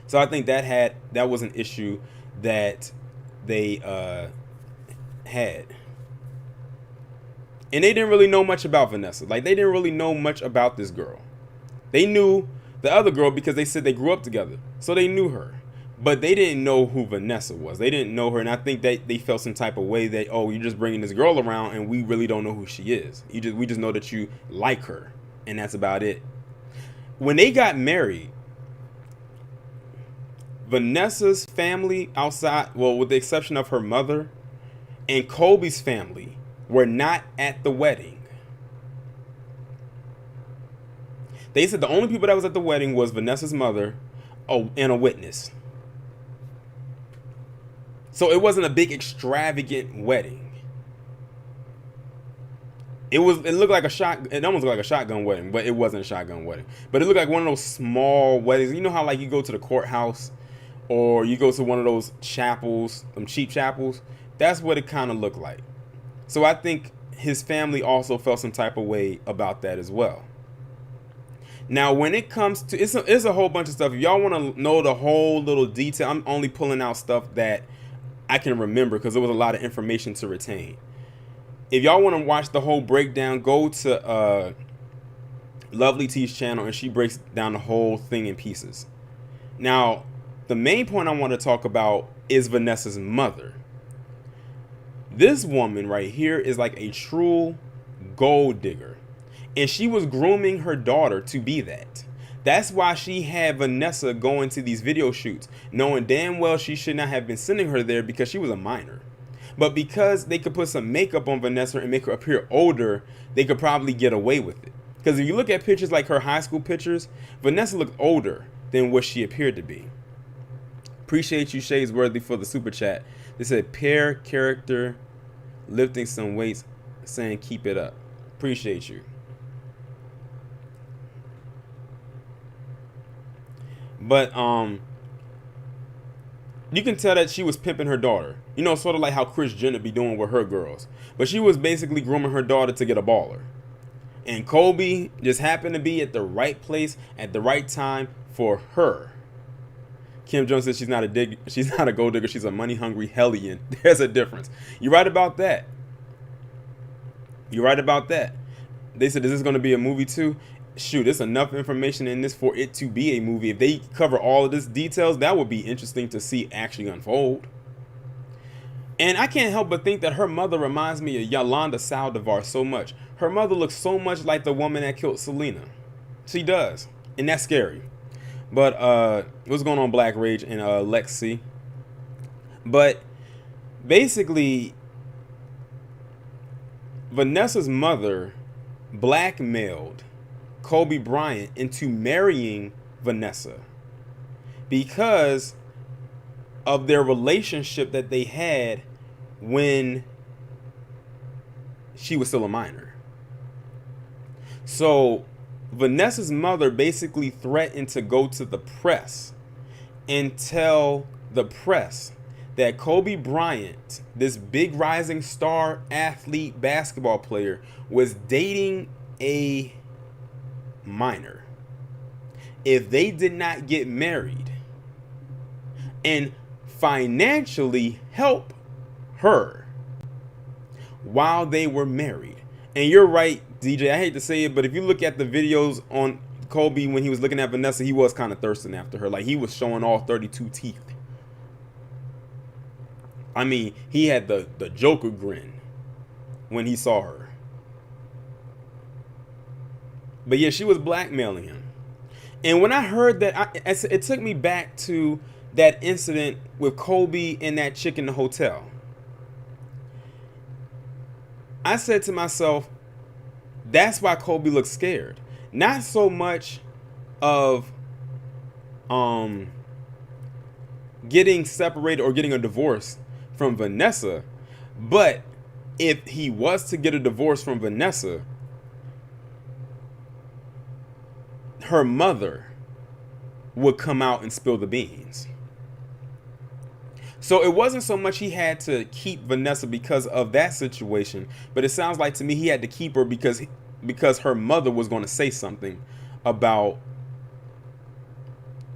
So I think that was an issue that they had. And they didn't really know much about Vanessa. Like, they didn't really know much about this girl. They knew the other girl because they said they grew up together. So they knew her. But they didn't know who Vanessa was. They didn't know her. And I think that they felt some type of way that, oh, you're just bringing this girl around and we really don't know who she is. We just know that you like her. And that's about it. When they got married, Vanessa's family outside, well, with the exception of her mother, and Kobe's family were not at the wedding. They said the only people that was at the wedding was Vanessa's mother, and a witness. So it wasn't a big extravagant wedding. It looked like it almost looked like a shotgun wedding, but it wasn't a shotgun wedding. But it looked like one of those small weddings. You know how like you go to the courthouse or you go to one of those chapels, some cheap chapels? That's what it kind of looked like. So I think his family also felt some type of way about that as well. Now, when it comes to, it's a whole bunch of stuff. If y'all want to know the whole little detail, I'm only pulling out stuff that I can remember because there was a lot of information to retain. If y'all want to watch the whole breakdown, go to Lovely T's channel, and she breaks down the whole thing in pieces. Now, the main point I want to talk about is Vanessa's mother. This woman right here is like a true gold digger. And she was grooming her daughter to be that. That's why she had Vanessa going to these video shoots, knowing damn well she should not have been sending her there because she was a minor. But because they could put some makeup on Vanessa and make her appear older, they could probably get away with it. Because if you look at pictures like her high school pictures, Vanessa looked older than what she appeared to be. Appreciate you, Shades Worthy, for the super chat. They said, pair character, lifting some weights, saying keep it up. Appreciate you. But you can tell that she was pimping her daughter. You know, sort of like how Kris Jenner be doing with her girls. But she was basically grooming her daughter to get a baller. And Kobe just happened to be at the right place at the right time for her. Kim Jones says she's not a gold digger, she's a money-hungry hellion. There's a difference. You're right about that. You're right about that. They said, is this going to be a movie too? Shoot, there's enough information in this for it to be a movie. If they cover all of this details, that would be interesting to see actually unfold. And I can't help but think that her mother reminds me of Yolanda Saldivar so much. Her mother looks so much like the woman that killed Selena. She does. And that's scary. But what's going on, Black Rage and Lexi? But basically, Vanessa's mother blackmailed Kobe Bryant into marrying Vanessa because of their relationship that they had when she was still a minor. So Vanessa's mother basically threatened to go to the press and tell the press that Kobe Bryant, this big rising star athlete basketball player, was dating a minor, if they did not get married and financially help her while they were married. And you're right, DJ, I hate to say it, but if you look at the videos on Kobe when he was looking at Vanessa, he was kind of thirsting after her. Like, he was showing all 32 teeth. I mean, he had the Joker grin when he saw her. But yeah, she was blackmailing him. And when I heard that, it took me back to that incident with Kobe and that chick in the hotel. I said to myself, that's why Kobe looks scared. Not so much of getting separated or getting a divorce from Vanessa, but if he was to get a divorce from Vanessa, her mother would come out and spill the beans. So it wasn't so much he had to keep Vanessa because of that situation, but it sounds like to me he had to keep her because her mother was going to say something about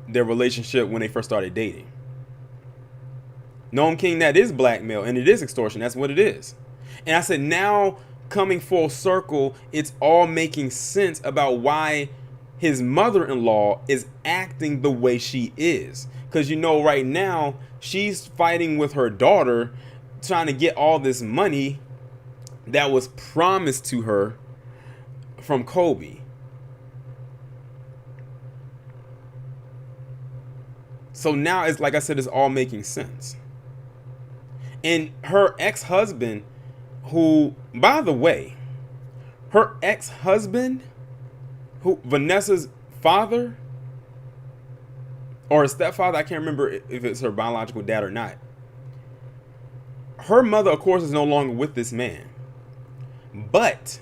their relationship when they first started dating. Noam King, that is blackmail and it is extortion. That's what it is. And I said, now coming full circle, it's all making sense about why his mother-in-law is acting the way she is. Because, you know, right now she's fighting with her daughter, trying to get all this money that was promised to her from Kobe. So now it's like I said, it's all making sense. And her ex-husband, who, by the way, her ex-husband, who Vanessa's father or her stepfather, I can't remember if it's her biological dad or not. Her mother, of course, is no longer with this man, but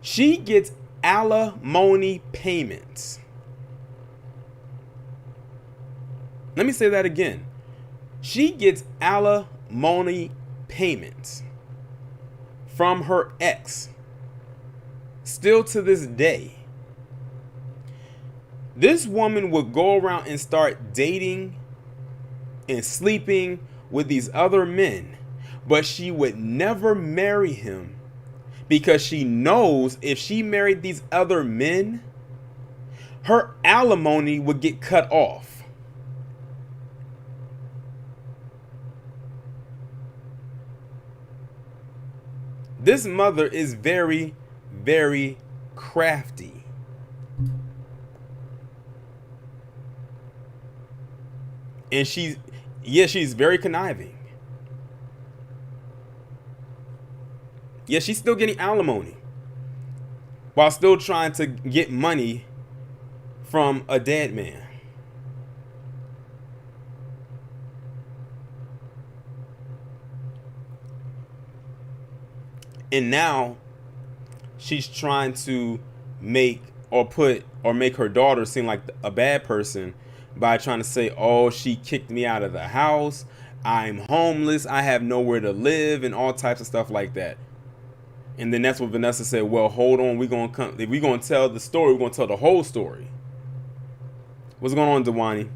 she gets alimony payments. Let me say that again. She gets alimony payments from her ex, still to this day. This woman would go around and start dating and sleeping with these other men, but she would never marry him because she knows if she married these other men, her alimony would get cut off. This mother is very, very crafty. And she's very conniving. Yeah, she's still getting alimony while still trying to get money from a dead man. And now she's trying to make her daughter seem like a bad person by trying to say, oh, she kicked me out of the house, I'm homeless, I have nowhere to live, and all types of stuff like that. And then that's what Vanessa said, well, hold on, if we're gonna tell the story, we're gonna tell the whole story. What's going on, Dewani?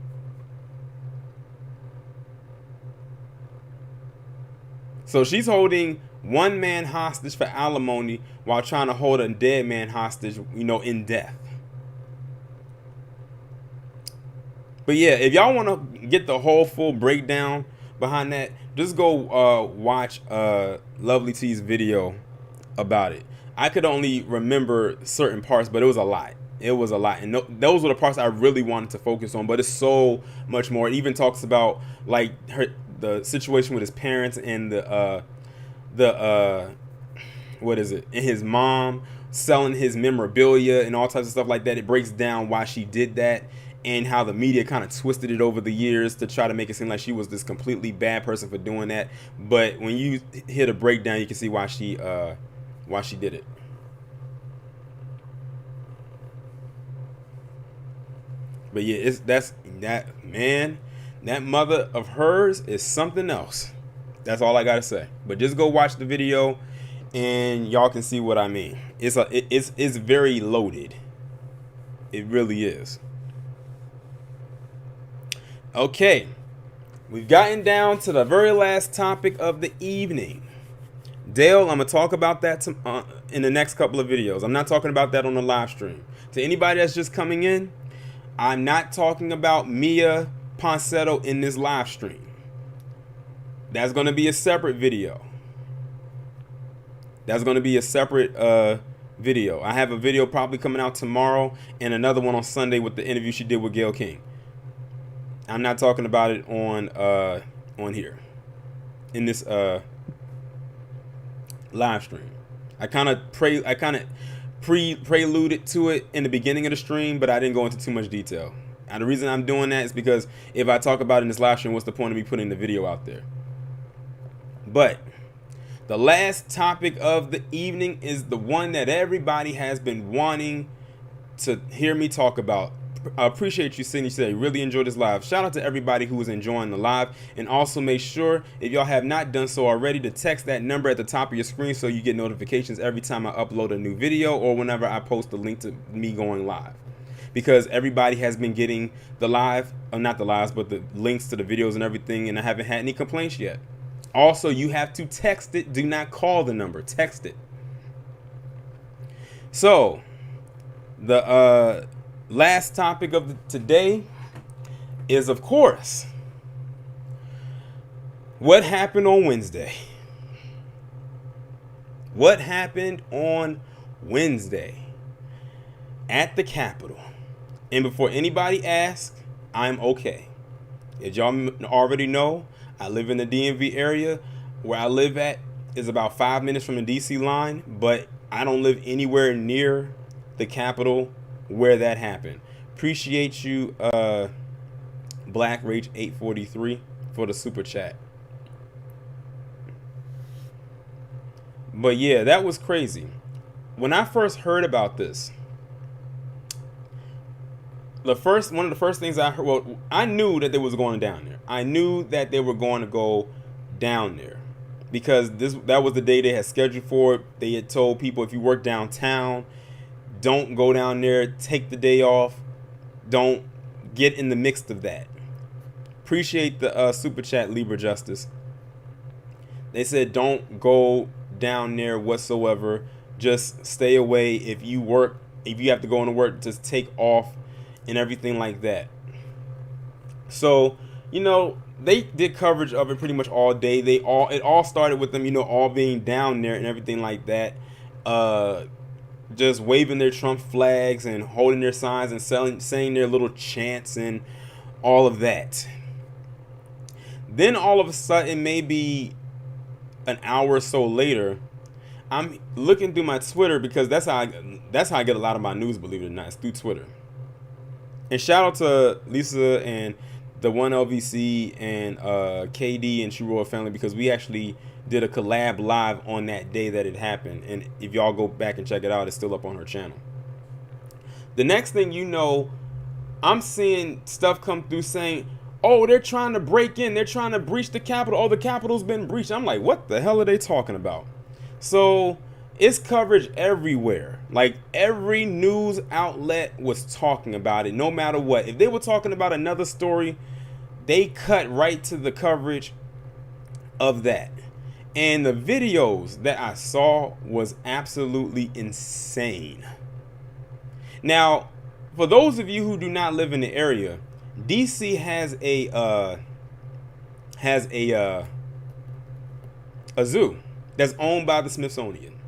So she's holding one man hostage for alimony while trying to hold a dead man hostage, in death. But yeah, if y'all want to get the whole full breakdown behind that, just go watch Lovely T's video about it. I could only remember certain parts, but it was a lot. It was a lot. And those were the parts I really wanted to focus on, but it's so much more. It even talks about like the situation with his parents and what is it? And his mom selling his memorabilia and all types of stuff like that. It breaks down why she did that and how the media kind of twisted it over the years to try to make it seem like she was this completely bad person for doing that. But when you hit a breakdown, you can see why she did it. But yeah, That mother of hers is something else. That's all I gotta say. But just go watch the video, and y'all can see what I mean. It's very loaded. It really is. Okay, we've gotten down to the very last topic of the evening. Dale, I'm gonna talk about that in the next couple of videos. I'm not talking about that on the live stream. To anybody that's just coming in, I'm not talking about Mia Ponsetto in this live stream. That's gonna be a separate video. That's gonna be a separate video. I have a video probably coming out tomorrow and another one on Sunday with the interview she did with Gayle King. I'm not talking about it on here in this live stream. I kind of preluded to it in the beginning of the stream, but I didn't go into too much detail. And the reason I'm doing that is because if I talk about it in this live stream, what's the point of me putting the video out there? But the last topic of the evening is the one that everybody has been wanting to hear me talk about. I appreciate you, Sydney. Said really enjoyed this live. Shout out to everybody who is enjoying the live, and also make sure, if y'all have not done so already, to text that number at the top of your screen so you get notifications every time I upload a new video or whenever I post a link to me going live. Because everybody has been getting the live, not the lives, but the links to the videos and everything, and I haven't had any complaints yet. Also, you have to text it. Do not call the number. Text it. So, the last topic of today is, of course, what happened on Wednesday. What happened on Wednesday at the Capitol? And before anybody asks, I'm okay. As y'all already know, I live in the DMV area. Where I live at is about 5 minutes from the DC line, but I don't live anywhere near the Capitol where that happened. Appreciate you, Black Rage 843, for the super chat. But yeah, that was crazy. When I first heard about this, one of the first things I heard, well, I knew that they was going down there. I knew that they were going to go down there because that was the day they had scheduled for it. They had told people, if you work downtown, don't go down there, take the day off, don't get in the mix of that. Appreciate the super chat, Libra Justice. They said don't go down there whatsoever. Just stay away. If you have to go into work, just take off and everything like that. So, they did coverage of it pretty much all day. It all started with them, all being down there and everything like that. Just waving their Trump flags and holding their signs and saying their little chants and all of that. Then all of a sudden, maybe an hour or so later, I'm looking through my Twitter, because that's how I get a lot of my news, believe it or not, it's through Twitter. And shout out to Lisa and the One LVC and KD and She Royal family, because we actually did a collab live on that day that it happened. And if y'all go back and check it out, it's still up on her channel. The next thing you know, I'm seeing stuff come through saying, oh, they're trying to break in. They're trying to breach the Capitol. Oh, the Capitol's been breached. I'm like, what the hell are they talking about? So it's coverage everywhere. Like, every news outlet was talking about it, no matter what. If they were talking about another story, they cut right to the coverage of that. And the videos that I saw was absolutely insane. Now, for those of you who do not live in the area, DC has a zoo that's owned by the Smithsonian.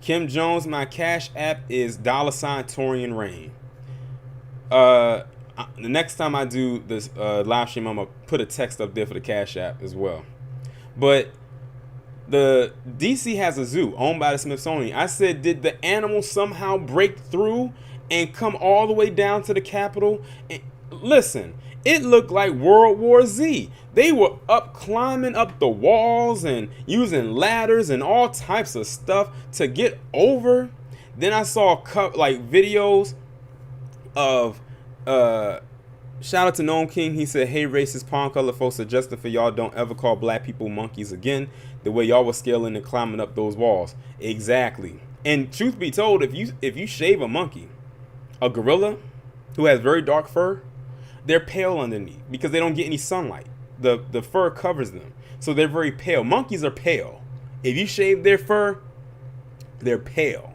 Kim Jones, my Cash App is $ Torian Rain. The next time I do this live stream, I'm gonna put a text up there for the Cash App as well. But the DC has a zoo owned by the Smithsonian. I said, did the animals somehow break through and come all the way down to the Capitol? And listen, it looked like World War Z. They were climbing up the walls and using ladders and all types of stuff to get over. Then I saw videos of Shout out to Gnome King. He said, "Hey, racist palm color folks, suggested for y'all don't ever call black people monkeys again. The way y'all was scaling and climbing up those walls." Exactly. And truth be told, if you shave a monkey, a gorilla who has very dark fur, they're pale underneath because they don't get any sunlight. The fur covers them, so they're very pale. Monkeys are pale. If you shave their fur, they're pale.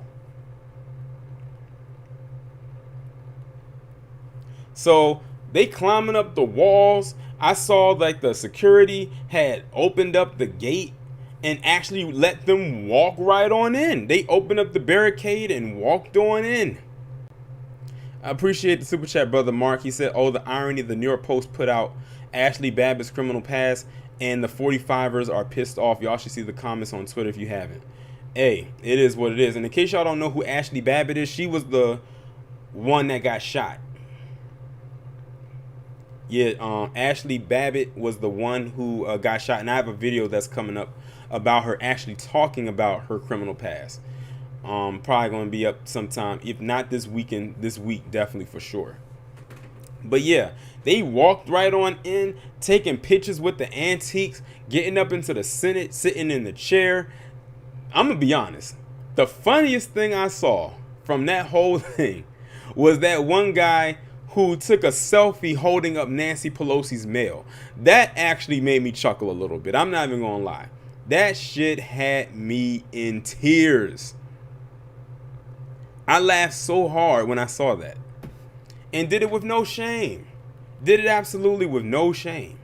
So they climbing up the walls. I saw like the security had opened up the gate and actually let them walk right on in. They opened up the barricade and walked on in. I appreciate the super chat, brother Mark. He said, "Oh, the irony, the New York Post put out Ashley Babbitt's criminal past and the 45ers are pissed off. Y'all should see the comments on Twitter if you haven't." Hey, it is what it is. And in case y'all don't know who Ashley Babbitt is, she was the one that got shot. Yeah, Ashley Babbitt was the one who got shot, and I have a video that's coming up about her actually talking about her criminal past. Probably going to be up sometime, if not this weekend, this week, definitely for sure. But yeah, they walked right on in, taking pictures with the antiques, getting up into the Senate, sitting in the chair. I'm going to be honest. The funniest thing I saw from that whole thing was that one guy who took a selfie holding up Nancy Pelosi's mail. That actually made me chuckle a little bit. I'm not even going to lie. That shit had me in tears. I laughed so hard when I saw that. And did it with no shame. Did it absolutely with no shame.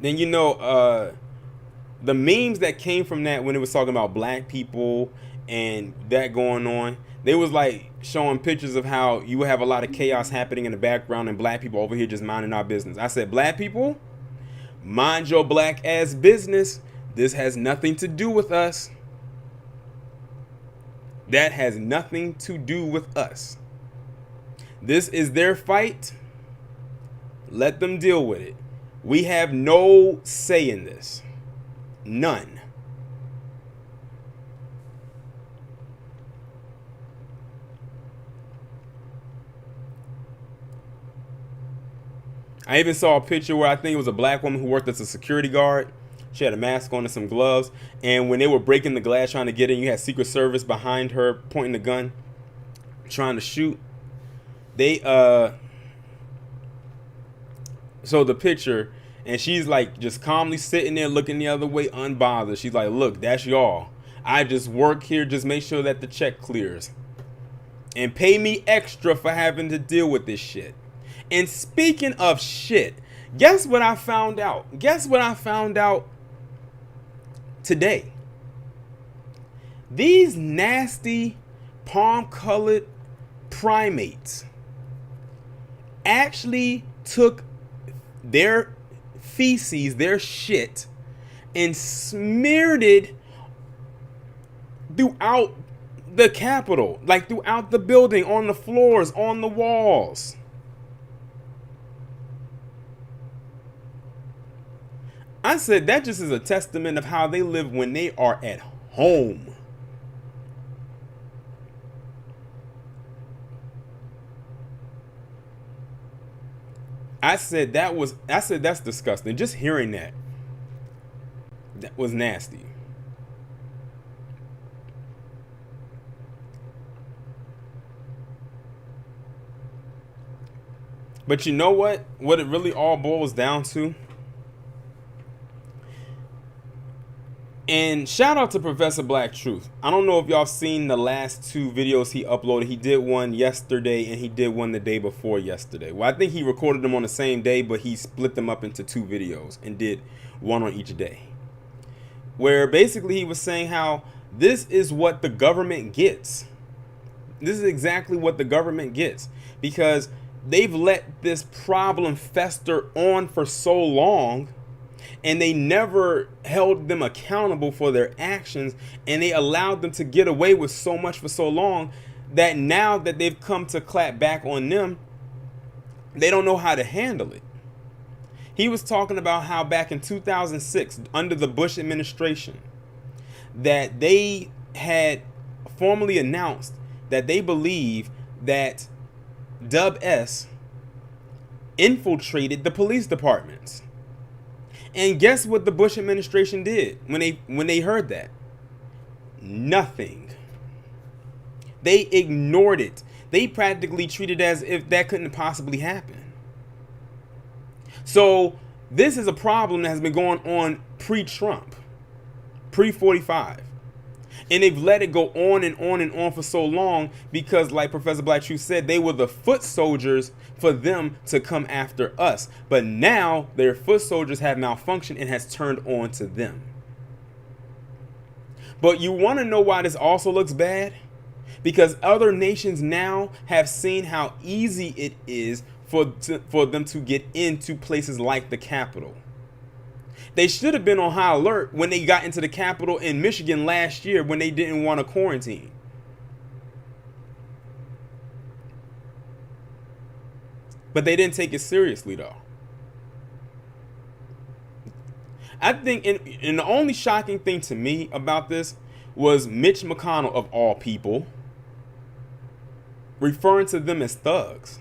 Then, you know, the memes that came from that when it was talking about black people and that going on, they was like showing pictures of how you would have a lot of chaos happening in the background and black people over here just minding our business. I said, black people, mind your black ass business. This has nothing to do with us. That has nothing to do with us. This is their fight. Let them deal with it. We have no say in this. None. I even saw a picture where I think it was a black woman who worked as a security guard. She had a mask on and some gloves. And when they were breaking the glass trying to get in, you had Secret Service behind her pointing the gun, trying to shoot. They, so the picture, and she's like just calmly sitting there looking the other way, unbothered. She's like, look, that's y'all. I just work here, just make sure that the check clears. And pay me extra for having to deal with this shit. And speaking of shit, guess what I found out? Guess what I found out today? These nasty palm-colored primates actually took their feces, their shit, and smeared it throughout the Capitol, like throughout the building, on the floors, on the walls. I said that just is a testament of how they live when they are at home. I said that's disgusting. Just hearing that was nasty. But you know what? What it really all boils down to? And shout out to Professor Black Truth. I don't know if y'all seen the last two videos he uploaded. He did one yesterday and he did one the day before yesterday. Well, I think he recorded them on the same day, but he split them up into two videos and did one on each day. Where basically he was saying how this is what the government gets. This is exactly what the government gets. Because they've let this problem fester on for so long. And they never held them accountable for their actions, and they allowed them to get away with so much for so long that now that they've come to clap back on them, they don't know how to handle it. He was talking about how back in 2006, under the Bush administration, that they had formally announced that they believe that Dub S infiltrated the police departments. And guess what the Bush administration did when they heard that? Nothing. They ignored it. They practically treated it as if that couldn't possibly happen. So this is a problem that has been going on pre-Trump, pre-45. And they've let it go on and on and on for so long because, like Professor Black Truth said, they were the foot soldiers for them to come after us. But now their foot soldiers have malfunctioned and has turned on to them. But you want to know why this also looks bad? Because other nations now have seen how easy it is for them to get into places like the Capitol. They should have been on high alert when they got into the Capitol in Michigan last year when they didn't want to quarantine. But they didn't take it seriously, though. I think, and the only shocking thing to me about this was Mitch McConnell, of all people, referring to them as thugs.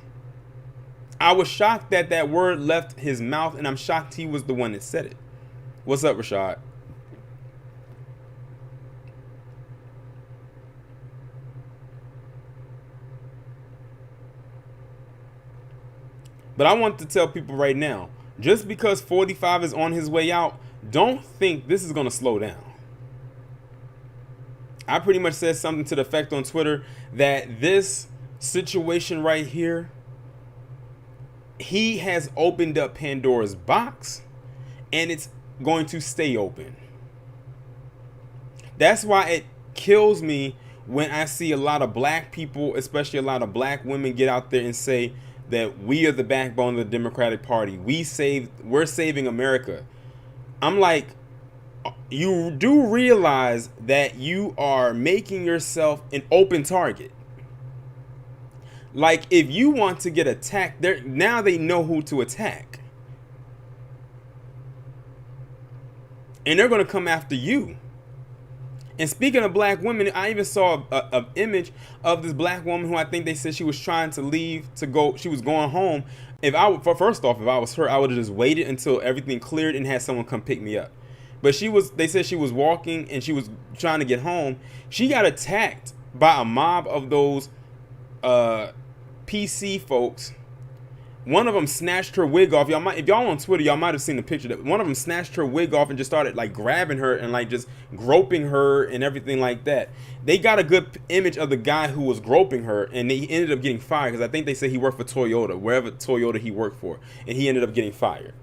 I was shocked that that word left his mouth, and I'm shocked he was the one that said it. What's up, Rashad? But I want to tell people right now, just because 45 is on his way out, don't think this is going to slow down. I pretty much said something to the effect on Twitter that this situation right here, he has opened up Pandora's box, and it's going to stay open. That's why it kills me when I see a lot of black people, especially a lot of black women, get out there and say that we are the backbone of the Democratic Party. We're saving America. I'm like, you do realize that you are making yourself an open target. Like, if you want to get attacked, now they know who to attack. And they're going to come after you. And speaking of black women, I even saw an image of this black woman who I think they said she was trying to leave to go. She was going home. First off, if I was her, I would have just waited until everything cleared and had someone come pick me up. But they said she was walking and she was trying to get home. She got attacked by a mob of those PC folks. One of them snatched her wig off. If y'all on Twitter, y'all might have seen the picture. That one of them snatched her wig off and just started like grabbing her and like just groping her and everything like that. They got a good image of the guy who was groping her, and he ended up getting fired because I think they said he worked for Toyota, wherever Toyota he worked for, and he ended up getting fired.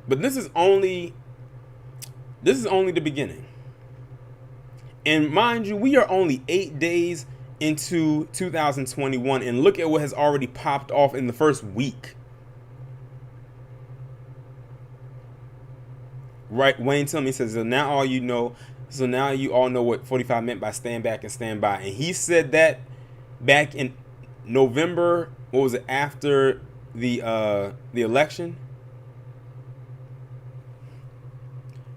But this is only the beginning. And mind you, we are only 8 days into 2021, and look at what has already popped off in the first week. Right, Wayne Tillman says, so now you all know what 45 meant by stand back and stand by. And he said that back in November, what was it, after the election?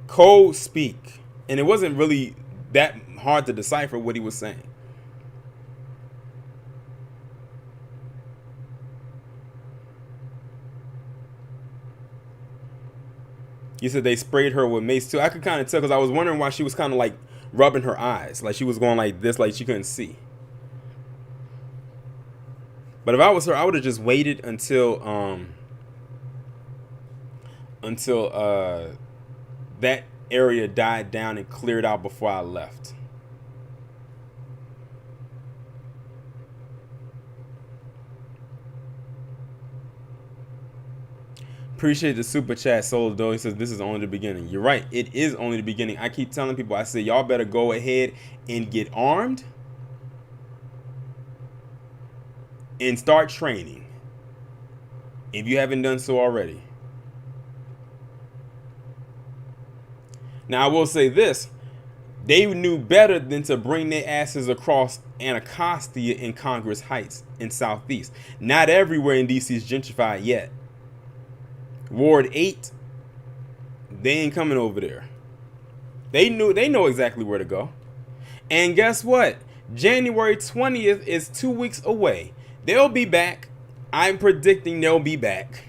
Code speak. And it wasn't really that hard to decipher what he was saying. You said they sprayed her with mace too. I could kind of tell because I was wondering why she was kind of like rubbing her eyes, like she was going like this, like she couldn't see. But if I was her, I would have just waited until that area died down and cleared out before I left. Appreciate the super chat, Solo Doe. He says this is only the beginning. You're right, it is only the beginning. I keep telling people, I say y'all better go ahead and get armed and start training if you haven't done so already. Now, I will say this. They knew better than to bring their asses across Anacostia in Congress Heights in Southeast. Not everywhere in D.C. is gentrified yet. Ward 8, They ain't coming over there. They know exactly where to go. And guess what? January 20th is 2 weeks away. They'll be back. I'm predicting they'll be back.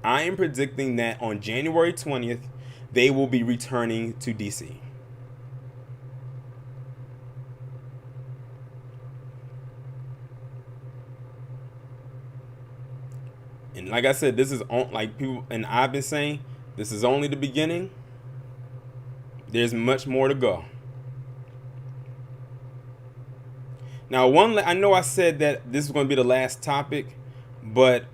I am predicting that on January 20th, they will be returning to DC. And like I said, this is like people, and I've been saying, this is only the beginning. There's much more to go. Now, I know I said that this is going to be the last topic, but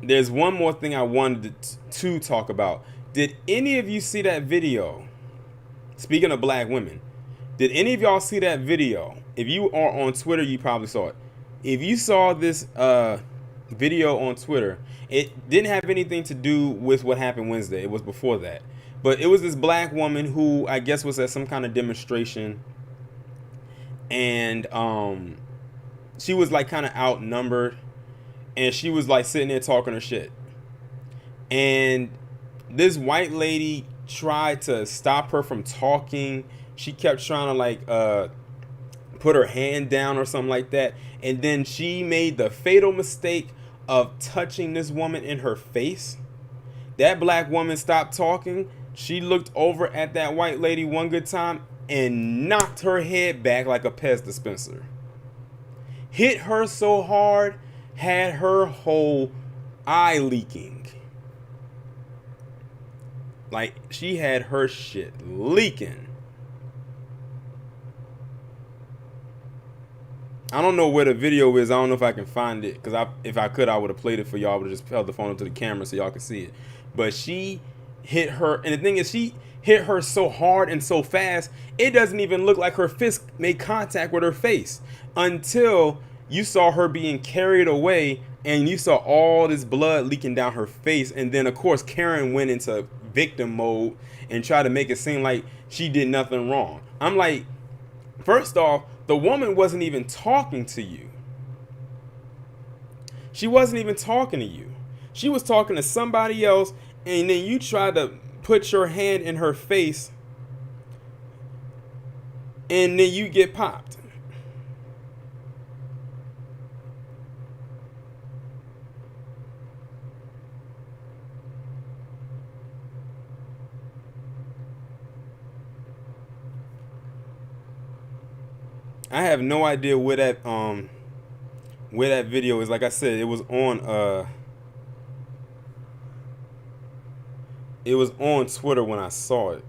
there's one more thing I wanted to talk about. Did any of you see that video? Speaking of black women, did any of y'all see that video? If you are on Twitter, you probably saw it. If you saw this video on Twitter, it didn't have anything to do with what happened Wednesday. It was before that. But it was this black woman who I guess was at some kind of demonstration, and she was like kind of outnumbered, and she was like sitting there talking her shit. And this white lady tried to stop her from talking. She kept trying to like put her hand down or something like that. And then she made the fatal mistake of touching this woman in her face. That black woman stopped talking. She looked over at that white lady one good time and knocked her head back like a Pez dispenser. Hit her so hard, had her whole eye leaking. Like, she had her shit leaking. I don't know where the video is. I don't know if I can find it, because if I could, I would have played it for y'all. I would have just held the phone up to the camera so y'all could see it. But she hit her, and the thing is, she hit her so hard and so fast, it doesn't even look like her fist made contact with her face until you saw her being carried away, and you saw all this blood leaking down her face. And then, of course, Karen went into victim mode and tried to make it seem like she did nothing wrong. I'm like, first off, the woman wasn't even talking to you. She wasn't even talking to you. She was talking to somebody else, and then you tried to put your hand in her face, and then you get popped. I have no idea where that video is. Like I said, it was on Twitter when I saw it.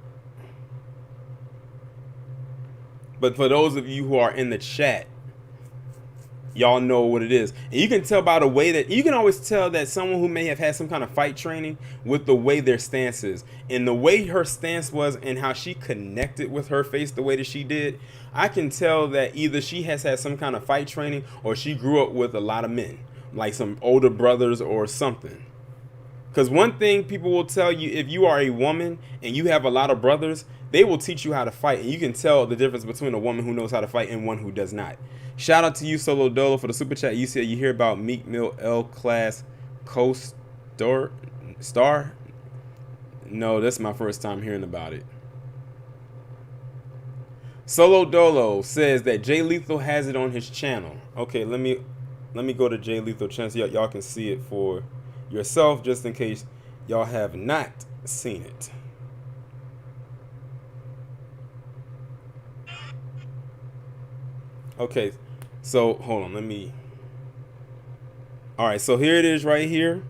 But for those of you who are in the chat, y'all know what it is. And you can tell by the way that, you can always tell that someone who may have had some kind of fight training with the way their stance is. And the way her stance was and how she connected with her face the way that she did, I can tell that either she has had some kind of fight training or she grew up with a lot of men, like some older brothers or something. Because one thing people will tell you, if you are a woman and you have a lot of brothers, they will teach you how to fight. And you can tell the difference between a woman who knows how to fight and one who does not. Shout out to you, Solo Dolo, for the super chat. You said you hear about Meek Mill L-Class co-star? No, that's my first time hearing about it. Solo Dolo says that Jay Lethal has it on his channel. Okay, let me go to Jay Lethal channel so y'all can see it for yourself, just in case y'all have not seen it. Okay, so hold on, all right, so here it is right here,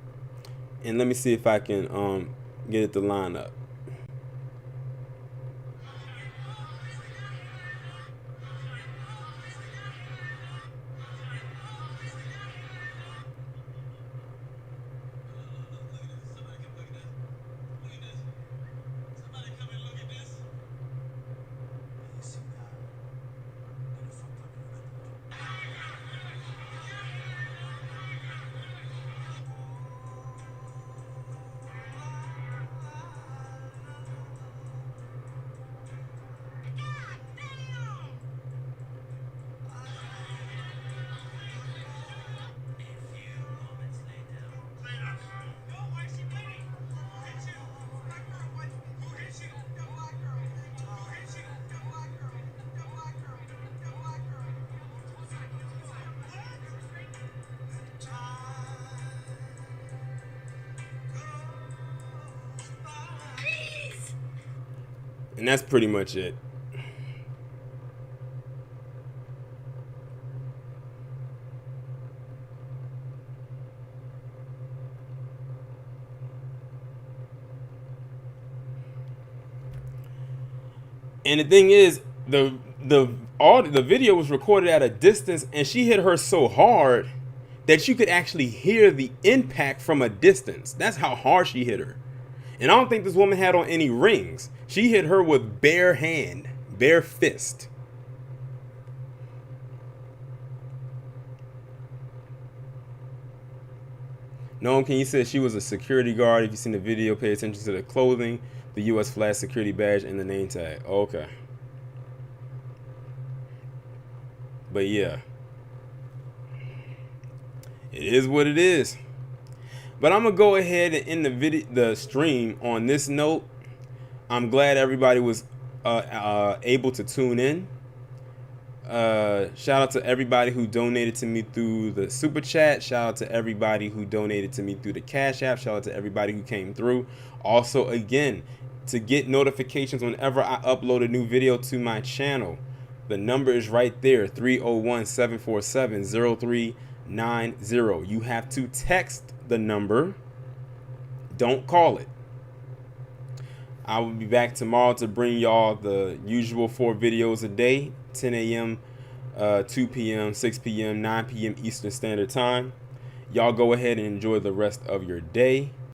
and let me see if I can get it to line up. And that's pretty much it. And the thing is, the video was recorded at a distance, and she hit her so hard that you could actually hear the impact from a distance. That's how hard she hit her. And I don't think this woman had on any rings. She hit her with bare hand, bare fist. Noam, can you say she was a security guard? If you've seen the video, pay attention to the clothing, the U.S. flag security badge, and the name tag. Okay. But yeah, it is what it is. But I'm gonna go ahead and end the stream on this note. I'm glad everybody was able to tune in. Shout out to everybody who donated to me through the super chat. Shout out to everybody who donated to me through the Cash App. Shout out to everybody who came through. Also, again, to get notifications whenever I upload a new video to my channel, the number is right there, 301-747-0390. You have to text the number. Don't call it. I will be back tomorrow to bring y'all the usual 4 videos a day, 10 a.m., 2 p.m., 6 p.m., 9 p.m. Eastern Standard Time. Y'all go ahead and enjoy the rest of your day.